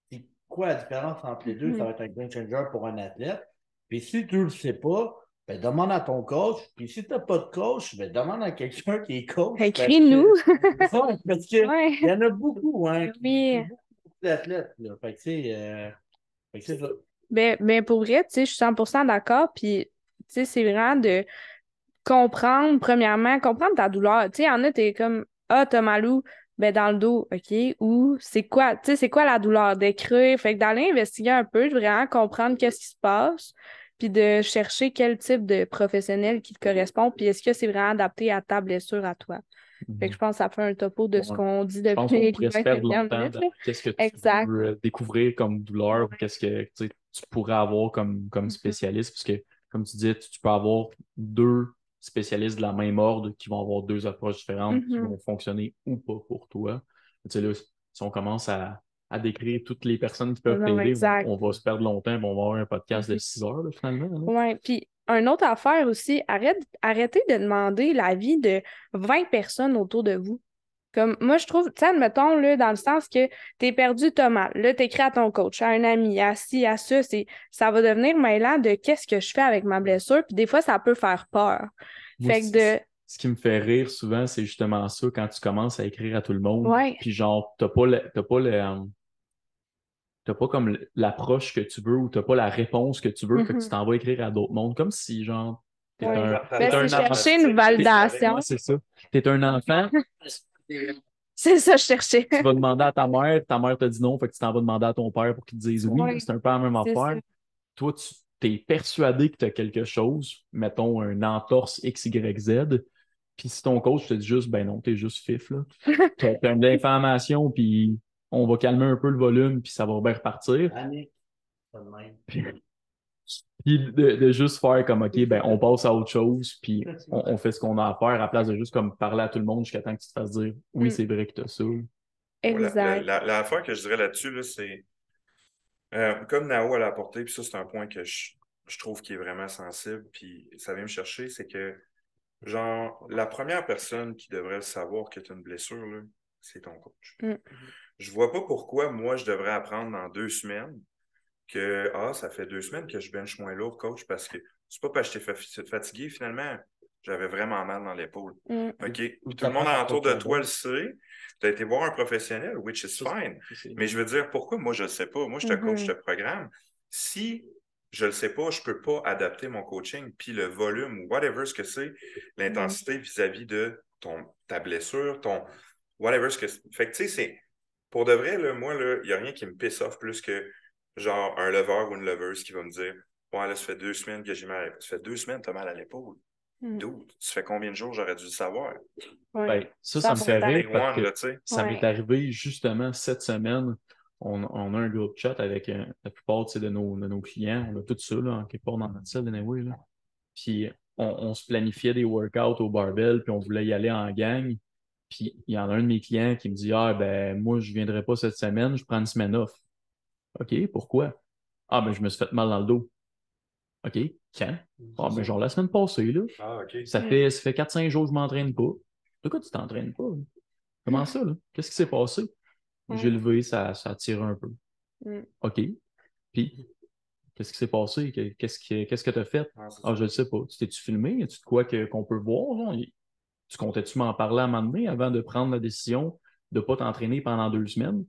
[SPEAKER 4] c'est quoi la différence entre les deux, ça va être un game changer pour un athlète. Puis si tu ne le sais pas, ben, demande à ton coach. Puis si tu n'as pas de coach, ben, demande à quelqu'un qui est coach.
[SPEAKER 1] Écris-nous.
[SPEAKER 4] Parce qu'il y en a beaucoup, hein.
[SPEAKER 1] Oui.
[SPEAKER 4] Beaucoup d'athlètes. Là. Fait que c'est ça.
[SPEAKER 1] Ben, pour vrai, tu sais, je suis 100% d'accord. Puis, tu sais, c'est vraiment de comprendre, premièrement, comprendre ta douleur. Tu sais, il y en a, t'es comme, ah, t'as mal où? Ben, dans le dos, OK? Ou c'est quoi, tu sais, c'est quoi la douleur? D'écrire. Fait que d'aller investiguer un peu, de vraiment comprendre qu'est-ce qui se passe, puis de chercher quel type de professionnel qui te correspond, puis est-ce que c'est vraiment adapté à ta blessure à toi. Fait que je pense que ça fait un topo de ce qu'on dit
[SPEAKER 3] Je pense
[SPEAKER 1] depuis
[SPEAKER 3] qu'on pourrait se perdre
[SPEAKER 1] 20
[SPEAKER 3] longtemps
[SPEAKER 1] minutes.
[SPEAKER 3] dans
[SPEAKER 1] Là.
[SPEAKER 3] qu'est-ce que tu
[SPEAKER 1] Exact.
[SPEAKER 3] veux découvrir comme douleur, qu'est-ce que tu pourrais avoir comme spécialiste, parce que, comme tu dis, tu peux avoir deux spécialistes de la même ordre qui vont avoir deux approches différentes qui vont fonctionner ou pas pour toi. Tu sais, là, si on commence à décrire toutes les personnes qui peuvent
[SPEAKER 1] Non,
[SPEAKER 3] t'aider,
[SPEAKER 1] exact.
[SPEAKER 3] on va se perdre longtemps, puis on va avoir un podcast de 6 heures, là, finalement. Là.
[SPEAKER 1] Oui, puis une autre affaire aussi, arrêtez de demander l'avis de 20 personnes autour de vous. Comme moi, je trouve, tu sais, admettons, là, dans le sens que t'es perdu, t'as mal. Là, t'écris à ton coach, à un ami, à ci, à ça, ça va devenir mêlant de qu'est-ce que je fais avec ma blessure. Puis des fois, ça peut faire peur.
[SPEAKER 3] Moi,
[SPEAKER 1] Fait que
[SPEAKER 3] ce qui me fait rire souvent, c'est justement ça, quand tu commences à écrire à tout le monde,
[SPEAKER 1] Ouais.
[SPEAKER 3] puis genre, t'as pas comme l'approche que tu veux ou t'as pas la réponse que tu veux, fait que tu t'en vas écrire à d'autres mondes, comme si genre t'es
[SPEAKER 1] Ouais.
[SPEAKER 3] un,
[SPEAKER 1] Ben,
[SPEAKER 3] t'es un
[SPEAKER 1] c'est
[SPEAKER 3] enfant.
[SPEAKER 1] chercher une validation.
[SPEAKER 3] Ouais, c'est ça. T'es un enfant,
[SPEAKER 1] C'est ça, je cherchais.
[SPEAKER 3] tu vas demander à ta mère te dit non, fait que tu t'en vas demander à ton père pour qu'il te dise oui.
[SPEAKER 1] Ouais.
[SPEAKER 3] C'est un peu la même
[SPEAKER 1] C'est
[SPEAKER 3] affaire.
[SPEAKER 1] ça.
[SPEAKER 3] Toi, tu t'es persuadé que tu as quelque chose, mettons un entorse XYZ, puis si ton coach te dit juste, ben non, t'es juste fif, là. T'as une inflammation, puis on va calmer un peu le volume, puis ça va bien repartir.
[SPEAKER 4] Annick, pas de même.
[SPEAKER 3] Puis, Puis de juste faire comme, OK, ben, on passe à autre chose, puis on fait ce qu'on a à faire, à la place de juste comme parler à tout le monde jusqu'à temps que tu te fasses dire, oui,
[SPEAKER 1] Mm.
[SPEAKER 3] c'est vrai que t'as ça.
[SPEAKER 2] Moi,
[SPEAKER 1] Exact.
[SPEAKER 2] l'affaire que je dirais là-dessus, là, c'est comme Nao l'a apporté, puis ça, c'est un point que je trouve qui est vraiment sensible, puis ça vient me chercher, c'est que, genre, la première personne qui devrait savoir que tu as une blessure, là, c'est ton coach.
[SPEAKER 1] Mm.
[SPEAKER 2] Je vois pas pourquoi moi, je devrais apprendre dans 2 semaines que, ça fait 2 semaines que je bench moins lourd, coach, parce que c'est pas parce que j'étais fatigué, finalement. J'avais vraiment mal dans l'épaule.
[SPEAKER 1] Mm.
[SPEAKER 2] OK? Puis
[SPEAKER 4] Ou
[SPEAKER 2] tout le monde
[SPEAKER 4] t'apprends
[SPEAKER 2] autour de
[SPEAKER 4] quelqu'un
[SPEAKER 2] toi le
[SPEAKER 4] d'autre.
[SPEAKER 2] sait. Tu as été voir un professionnel, which is fine. Mais je veux dire, pourquoi moi, je le sais pas? Moi, je te coach, je te programme. Si je le sais pas, je peux pas adapter mon coaching, puis le volume ou whatever ce que c'est, l'intensité vis-à-vis de ta blessure, whatever ce que c'est. Fait que, tu sais, c'est pour de vrai, là, moi, il n'y a rien qui me pisse off plus que genre un leveur ou une leveuse qui va me dire ouais, là, ça fait 2 semaines que j'ai mal à l'épaule. Ça fait 2 semaines que tu as mal à l'épaule.
[SPEAKER 1] Mm.
[SPEAKER 2] Dude, ça fait combien de jours j'aurais dû le savoir?
[SPEAKER 1] Ouais.
[SPEAKER 3] Ben, ça me fait
[SPEAKER 1] 100%.
[SPEAKER 3] rire
[SPEAKER 2] Day
[SPEAKER 3] parce
[SPEAKER 2] one,
[SPEAKER 3] que
[SPEAKER 2] là, tu sais.
[SPEAKER 3] ça
[SPEAKER 1] Ouais.
[SPEAKER 3] m'est arrivé justement cette semaine. On a un groupe chat avec la plupart tu sais, de nos clients. On a tout ça, là, en quelque part dans notre salle, anyway, là. Puis on se planifiait des workouts au barbell, puis on voulait y aller en gang. Puis il y en a un de mes clients qui me dit ah, ben, moi, je viendrai pas cette semaine, je prends une semaine off. OK, pourquoi? Ah, ben, je me suis fait mal dans le dos. OK, quand? Ah, ben, genre la semaine passée, là.
[SPEAKER 2] Ah, OK.
[SPEAKER 3] Ça fait 4-5 jours que je m'entraîne pas. Pourquoi tu t'entraînes pas? Là? Comment ça, là? Qu'est-ce qui s'est passé? J'ai levé, ça tire un peu.
[SPEAKER 1] Mm.
[SPEAKER 3] OK. Puis, qu'est-ce qui s'est passé? Qu'est-ce que tu as fait?
[SPEAKER 2] Ah, c'est
[SPEAKER 3] Ah,
[SPEAKER 2] ça.
[SPEAKER 3] je ne sais pas. Tu t'es-tu filmé? As-tu de quoi qu'on peut voir? Genre? Tu comptais-tu m'en parler à un moment donné avant de prendre la décision de ne pas t'entraîner pendant 2 semaines?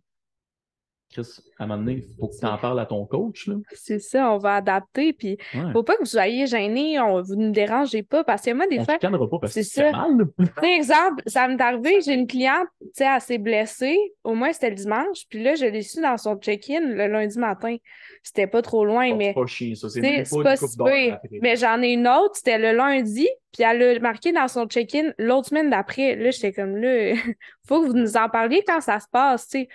[SPEAKER 3] Chris, à un moment donné, il faut que tu en parles à ton coach, là.
[SPEAKER 1] C'est ça, on va adapter. Puis,
[SPEAKER 3] Ouais.
[SPEAKER 1] faut pas que vous soyez gênés, vous ne dérangez pas. Parce que moi, des
[SPEAKER 3] On
[SPEAKER 1] fois,
[SPEAKER 3] ne chicanera pas parce que
[SPEAKER 1] c'est
[SPEAKER 3] tu fais
[SPEAKER 1] ça.
[SPEAKER 3] mal, là.
[SPEAKER 1] Par exemple, ça m'est arrivé, j'ai une cliente, tu sais, elle s'est blessée. Au moins, c'était le dimanche. Puis là, je l'ai su dans son check-in le lundi matin. C'était pas trop loin,
[SPEAKER 3] Bon, c'est
[SPEAKER 1] mais
[SPEAKER 3] pas chiant, ça. C'est
[SPEAKER 1] tu sais,
[SPEAKER 3] même
[SPEAKER 1] c'est
[SPEAKER 3] pas
[SPEAKER 1] pas
[SPEAKER 3] une coupe
[SPEAKER 1] si
[SPEAKER 3] d'heure
[SPEAKER 1] pire.
[SPEAKER 3] après.
[SPEAKER 1] Mais j'en ai une autre, c'était le lundi. Puis elle a marqué dans son check-in l'autre semaine d'après. Là, j'étais comme là, faut que vous nous en parliez quand ça se passe, tu sais.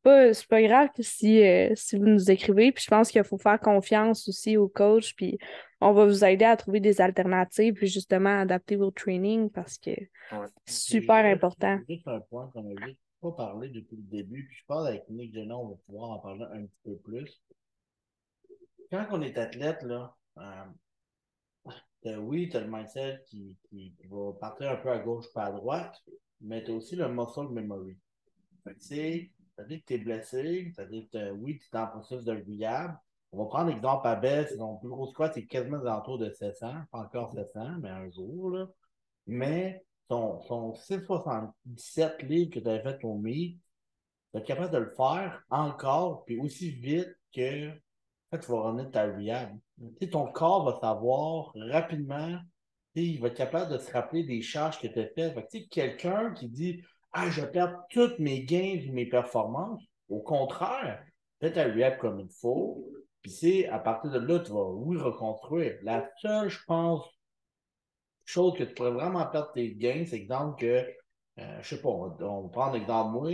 [SPEAKER 1] C'est pas grave que si vous nous écrivez. Puis je pense qu'il faut faire confiance aussi au coach. Puis on va vous aider à trouver des alternatives. Puis justement, adapter vos trainings parce que c'est super important.
[SPEAKER 4] Juste un point qu'on a juste pas parlé depuis le début. Puis je parle avec Nick Genon, on va pouvoir en parler un petit peu plus. Quand on est athlète, là, oui, tu as le mindset qui va partir un peu à gauche pas à droite, mais tu as aussi le muscle memory. Fait que, tu sais, c'est-à-dire que tu es blessé, c'est-à-dire que oui, tu es en processus de rehab. On va prendre l'exemple à Bell, son plus gros squat, c'est quasiment aux alentours de 700, pas encore 700, mais un jour, là. Mais son 677 livres que tu avais fait au meet, tu es capable de le faire encore, puis aussi vite que en fait, tu vas revenir de ta rehab. Tu sais, ton corps va savoir rapidement, tu sais, il va être capable de se rappeler des charges que tu as faites. Fait que, tu sais, quelqu'un qui dit ah, je perds toutes mes gains et mes performances, au contraire, fais ta rehab comme il faut, puis c'est à partir de là, tu vas, oui, reconstruire. La seule, je pense, chose que tu pourrais vraiment perdre tes gains, c'est exemple que, je sais pas, on va prendre l'exemple moi,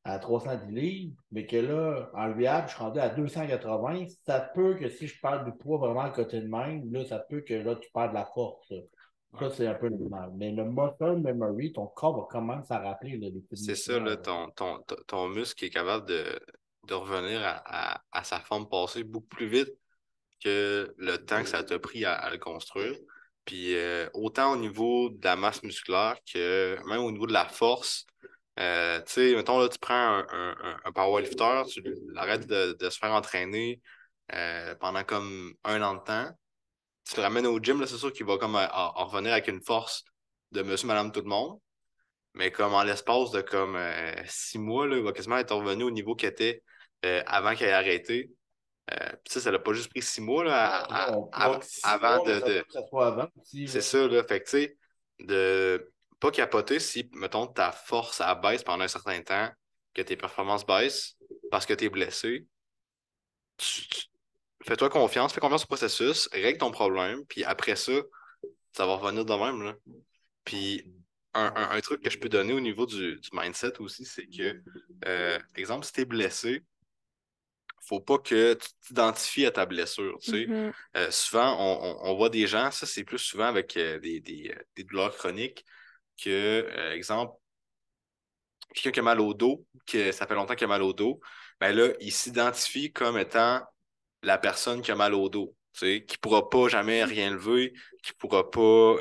[SPEAKER 4] à 310 livres, mais que là, en rehab, je suis rendu à 280. Ça peut que si je perds du poids vraiment à côté de même, là, ça peut que là, tu perds de la force. Ça, c'est un peu normal. Mais le muscle memory, ton corps va commencer à rappeler là, les petits
[SPEAKER 5] C'est ça,
[SPEAKER 4] mouvements,
[SPEAKER 5] là,
[SPEAKER 4] là.
[SPEAKER 5] ton muscle est capable de revenir à sa forme passée beaucoup plus vite que le temps que ça t'a pris à le construire. Puis autant au niveau de la masse musculaire que même au niveau de la force. Tu sais, mettons, là, tu prends un powerlifter, tu l'arrêtes de se faire entraîner pendant comme 1 an de temps. Tu le ramènes au gym, là, c'est sûr qu'il va comme à revenir avec une force de monsieur, madame, tout le monde. Mais comme en l'espace de comme 6 mois, là, il va quasiment être revenu au niveau qu'il était avant qu'il ait arrêté. Puis ça l'a pas juste pris 6 mois là, avant de.
[SPEAKER 4] Que ça soit avant aussi,
[SPEAKER 5] C'est
[SPEAKER 4] là.
[SPEAKER 5] ça, là. Fait que, tu sais, de pas capoter si, mettons, ta force elle baisse pendant un certain temps, que tes performances baissent parce que tu es blessé. Fais-toi confiance, fais confiance au processus, règle ton problème, puis après ça, ça va revenir de même, là. Puis un truc que je peux donner au niveau du mindset aussi, c'est que, exemple, si tu es blessé, faut pas que tu t'identifies à ta blessure. Tu sais.
[SPEAKER 1] Mhm.
[SPEAKER 5] Souvent, on voit des gens, ça c'est plus souvent avec des douleurs chroniques que, exemple, quelqu'un qui a mal au dos, que ça fait longtemps qu'il a mal au dos, ben là, il s'identifie comme étant la personne qui a mal au dos, tu sais, qui ne pourra pas jamais rien lever, qui ne pourra pas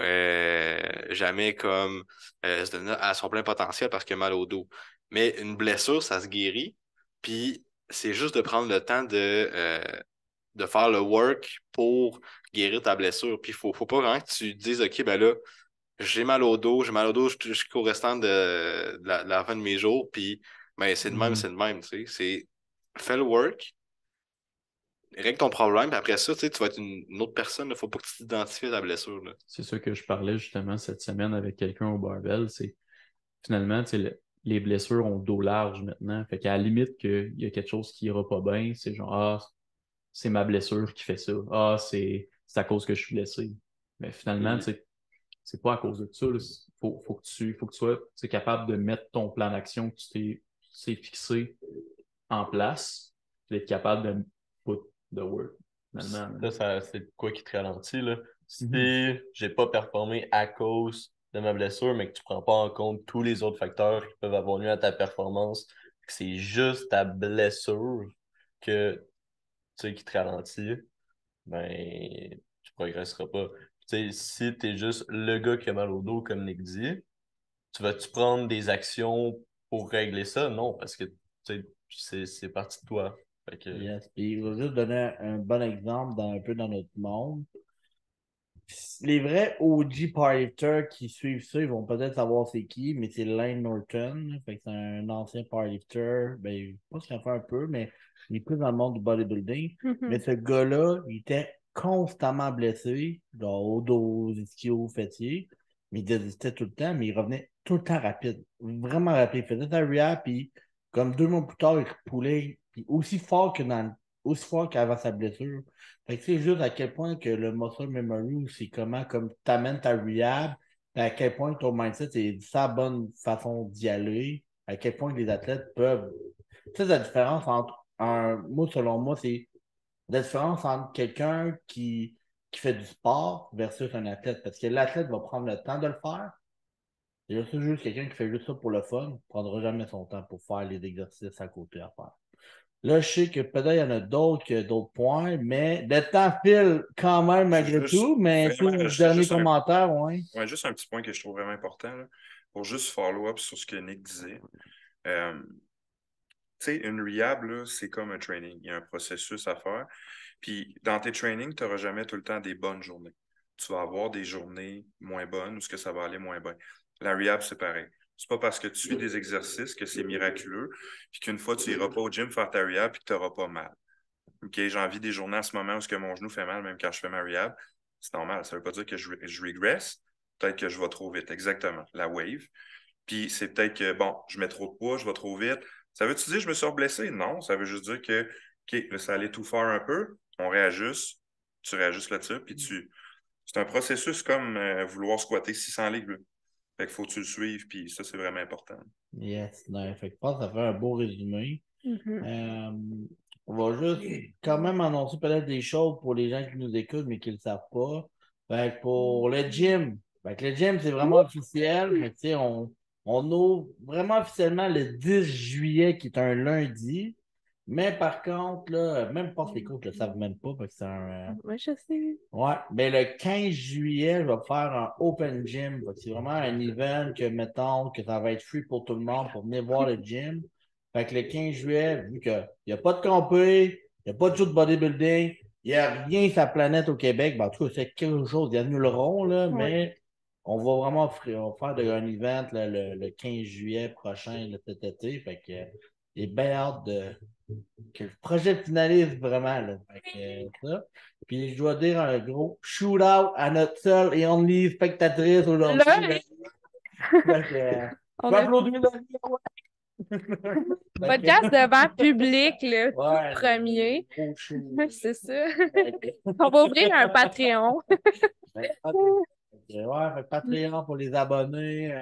[SPEAKER 5] jamais comme se donner à son plein potentiel parce qu'il a mal au dos. Mais une blessure, ça se guérit, puis c'est juste de prendre le temps de faire le work pour guérir ta blessure. Puis faut pas vraiment que tu te dises, OK, ben là, j'ai mal au dos jusqu'au restant de la fin de mes jours, puis ben, c'est le même, tu sais. Fais le work, règle ton problème, puis après ça, tu sais, tu vas être une autre personne, il faut pas que tu t'identifies à ta blessure, là.
[SPEAKER 3] C'est ça que je parlais justement cette semaine avec quelqu'un au barbell. C'est finalement, tu sais, les blessures ont dos large maintenant. Fait qu'à la limite qu'il y a quelque chose qui ira pas bien, c'est genre, ah, c'est ma blessure qui fait ça. Ah, c'est à cause que je suis blessé. Mais finalement, tu sais, c'est pas à cause de ça. Faut que tu sois tu sais, capable de mettre ton plan d'action que tu t'es fixé en place, puis être capable de put the work. Finalement,
[SPEAKER 7] C'est quoi qui te ralentit, là? Si
[SPEAKER 3] Mhm.
[SPEAKER 7] j'ai pas performé à cause de ma blessure, mais que tu prends pas en compte tous les autres facteurs qui peuvent avoir nuit à ta performance, que c'est juste ta blessure que, tu sais, qui te ralentit, ben, tu progresseras pas. Tu sais, si t'es juste le gars qui a mal au dos, comme Nick dit, tu vas-tu prendre des actions pour régler ça? Non, parce que, tu sais, c'est parti de toi. Fait que,
[SPEAKER 4] Yes. Puis, je vais juste donner un bon exemple un peu dans notre monde. Les vrais OG powerlifters qui suivent ça, ils vont peut-être savoir c'est qui, mais c'est Lane Norton. Fait que c'est un ancien powerlifter. Ben, je pense qu'il en fait un peu, mais il est plus dans le monde du bodybuilding. Mais
[SPEAKER 1] Mhm.
[SPEAKER 4] ce gars-là, il était constamment blessé, genre au dos, ischio, fatigue. Mais il désistait tout le temps, mais il revenait tout le temps rapide. Vraiment rapide. Il faisait sa rehab, puis comme 2 mois plus tard, il repoulait, puis aussi fort qu'avant sa blessure. Fait que c'est juste à quel point que le muscle memory, c'est comment comme tu amènes ta rehab, puis à quel point ton mindset, c'est sa bonne façon d'y aller, à quel point les athlètes peuvent. Tu sais, la différence entre moi, selon moi, c'est la différence entre quelqu'un qui fait du sport versus un athlète. Parce que l'athlète va prendre le temps de le faire. Et là, c'est juste quelqu'un qui fait juste ça pour le fun, ne prendra jamais son temps pour faire les exercices à côté à faire. Là, je sais que peut-être il y en a d'autres que d'autres points, mais le temps file quand même malgré
[SPEAKER 2] Juste,
[SPEAKER 4] tout. Mais
[SPEAKER 2] vraiment
[SPEAKER 4] sur le
[SPEAKER 2] rajouter
[SPEAKER 4] dernier
[SPEAKER 2] juste
[SPEAKER 4] commentaire, ouais.
[SPEAKER 2] ouais, juste un petit point que je trouve vraiment important, là, pour juste follow-up sur ce que Nick disait. Euh, tu sais, une rehab, là, c'est comme un training. Il y a un processus à faire. Puis dans tes trainings, tu n'auras jamais tout le temps des bonnes journées. Tu vas avoir des journées moins bonnes ou ce que ça va aller moins bien. La rehab, c'est pareil. C'est pas parce que tu fais des exercices que c'est miraculeux, puis qu'une fois tu iras pas au gym faire ta rehab puis que tu n'auras pas mal. OK, j'ai envie des journées en ce moment où ce que mon genou fait mal, même quand je fais ma rehab. C'est normal. Ça veut pas dire que je regresse. Peut-être que je vais trop vite. Exactement. La wave. Puis c'est peut-être que, bon, je mets trop de poids, je vais trop vite. Ça veut-tu dire que je me suis blessé? Non, ça veut juste dire que, OK, là, ça allait tout faire un peu, on réajuste, tu réajustes là-dessus, puis tu. C'est un processus comme vouloir squatter 600 livres, là. Fait qu'il faut que tu le suives, puis ça, c'est vraiment important.
[SPEAKER 4] Yes, non, fait que je pense que ça fait un beau résumé.
[SPEAKER 1] Mhm.
[SPEAKER 4] Euh, on va juste quand même annoncer peut-être des choses pour les gens qui nous écoutent, mais qui ne le savent pas. Fait que pour le gym, fait que le gym, c'est vraiment officiel. Fait que, tu sais, on ouvre vraiment officiellement le 10 juillet, qui est un lundi. Mais par contre, là, même pas les coachs ne le savent même pas, parce que c'est un.
[SPEAKER 1] Ouais, je sais.
[SPEAKER 4] Ouais, mais le 15 juillet, je vais faire un open gym. Fait que c'est vraiment un event que, mettons, que ça va être free pour tout le monde pour venir voir le gym. Fait que le 15 juillet, vu qu'il n'y a pas de campé, il n'y a pas de show de bodybuilding, il n'y a rien sur la planète au Québec, ben, en tout cas, c'est quelque chose, ils annuleront, là,
[SPEAKER 1] Oui.
[SPEAKER 4] mais on va vraiment on va faire un event là, le 15 juillet prochain, là, cet été. Fait que j'ai bien hâte que le projet finalise vraiment. Là. Fait que, ça. Puis je dois dire un gros shoot-out à notre seule et only spectatrice aujourd'hui.
[SPEAKER 1] Là,
[SPEAKER 4] Fait que, je
[SPEAKER 1] on
[SPEAKER 4] peux
[SPEAKER 1] a
[SPEAKER 4] applaudir le Fait que,
[SPEAKER 1] podcast devant public, le tout
[SPEAKER 4] ouais,
[SPEAKER 1] premier.
[SPEAKER 4] gros show.
[SPEAKER 1] Ouais, c'est ça.
[SPEAKER 4] Fait que,
[SPEAKER 1] On va ouvrir un Patreon.
[SPEAKER 4] ben, fait que Patreon pour les abonnés.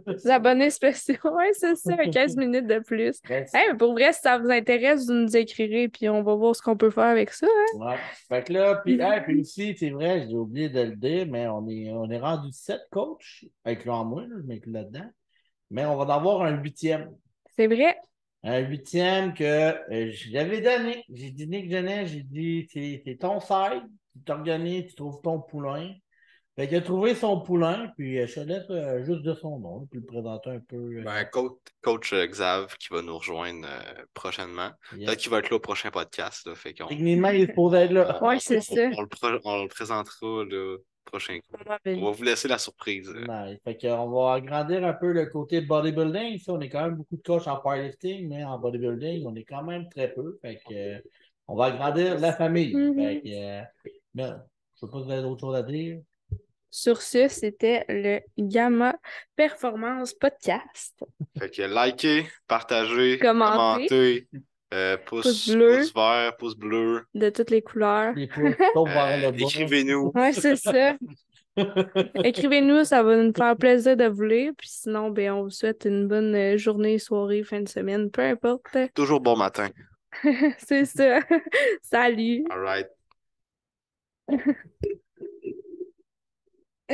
[SPEAKER 1] Les abonnés spéciaux, ouais, c'est ça, 15 minutes de plus. Hey, mais pour vrai, si ça vous intéresse, vous nous écrirez, puis on va voir ce qu'on peut faire avec ça. Hein?
[SPEAKER 4] Ouais. Fait que là, puis aussi, c'est vrai, j'ai oublié de le dire, mais on est rendu 7 coachs, incluant moi, là, je m'inclus là-dedans. Mais on va en avoir un 8e.
[SPEAKER 1] C'est vrai.
[SPEAKER 4] Un 8e que j'avais donné. J'ai dit Nick Genet, j'ai dit c'est ton side, tu t'organises, tu trouves ton poulain. Fait qu'il a trouvé son poulain, puis je te laisse juste de son nom, puis le présenter un peu.
[SPEAKER 5] Ben, coach Xav qui va nous rejoindre prochainement.
[SPEAKER 4] Yeah.
[SPEAKER 5] Peut-être qu'il va être là au prochain podcast. Là, fait qu'on
[SPEAKER 4] Techniquement, il est supposé être là.
[SPEAKER 1] Ouais, c'est ça.
[SPEAKER 5] on le présentera le prochain coup.
[SPEAKER 1] Ouais,
[SPEAKER 5] On va vous laisser la surprise.
[SPEAKER 4] Nice. Fait qu'on va agrandir un peu le côté bodybuilding. Ça, on est quand même beaucoup de coachs en powerlifting, mais en bodybuilding, on est quand même très peu. Fait que on va agrandir la famille. Fait que ben, je sais pas si vous avez d'autres choses à dire.
[SPEAKER 1] Sur ce, c'était le Gamma Performance Podcast.
[SPEAKER 5] Fait que likez, partagez,
[SPEAKER 1] Commentez.
[SPEAKER 5] commentez,
[SPEAKER 1] Pouce bleu.
[SPEAKER 5] pouce vert, pouce bleu.
[SPEAKER 1] De toutes les couleurs.
[SPEAKER 4] Les pouces, sauf vers le bas.
[SPEAKER 5] Écrivez-nous.
[SPEAKER 1] Ouais, c'est ça. Écrivez-nous, ça va nous faire plaisir de vous lire. Puis sinon, ben, on vous souhaite une bonne journée, soirée, fin de semaine, peu importe.
[SPEAKER 5] Toujours bon matin.
[SPEAKER 1] C'est ça. Salut.
[SPEAKER 5] All right.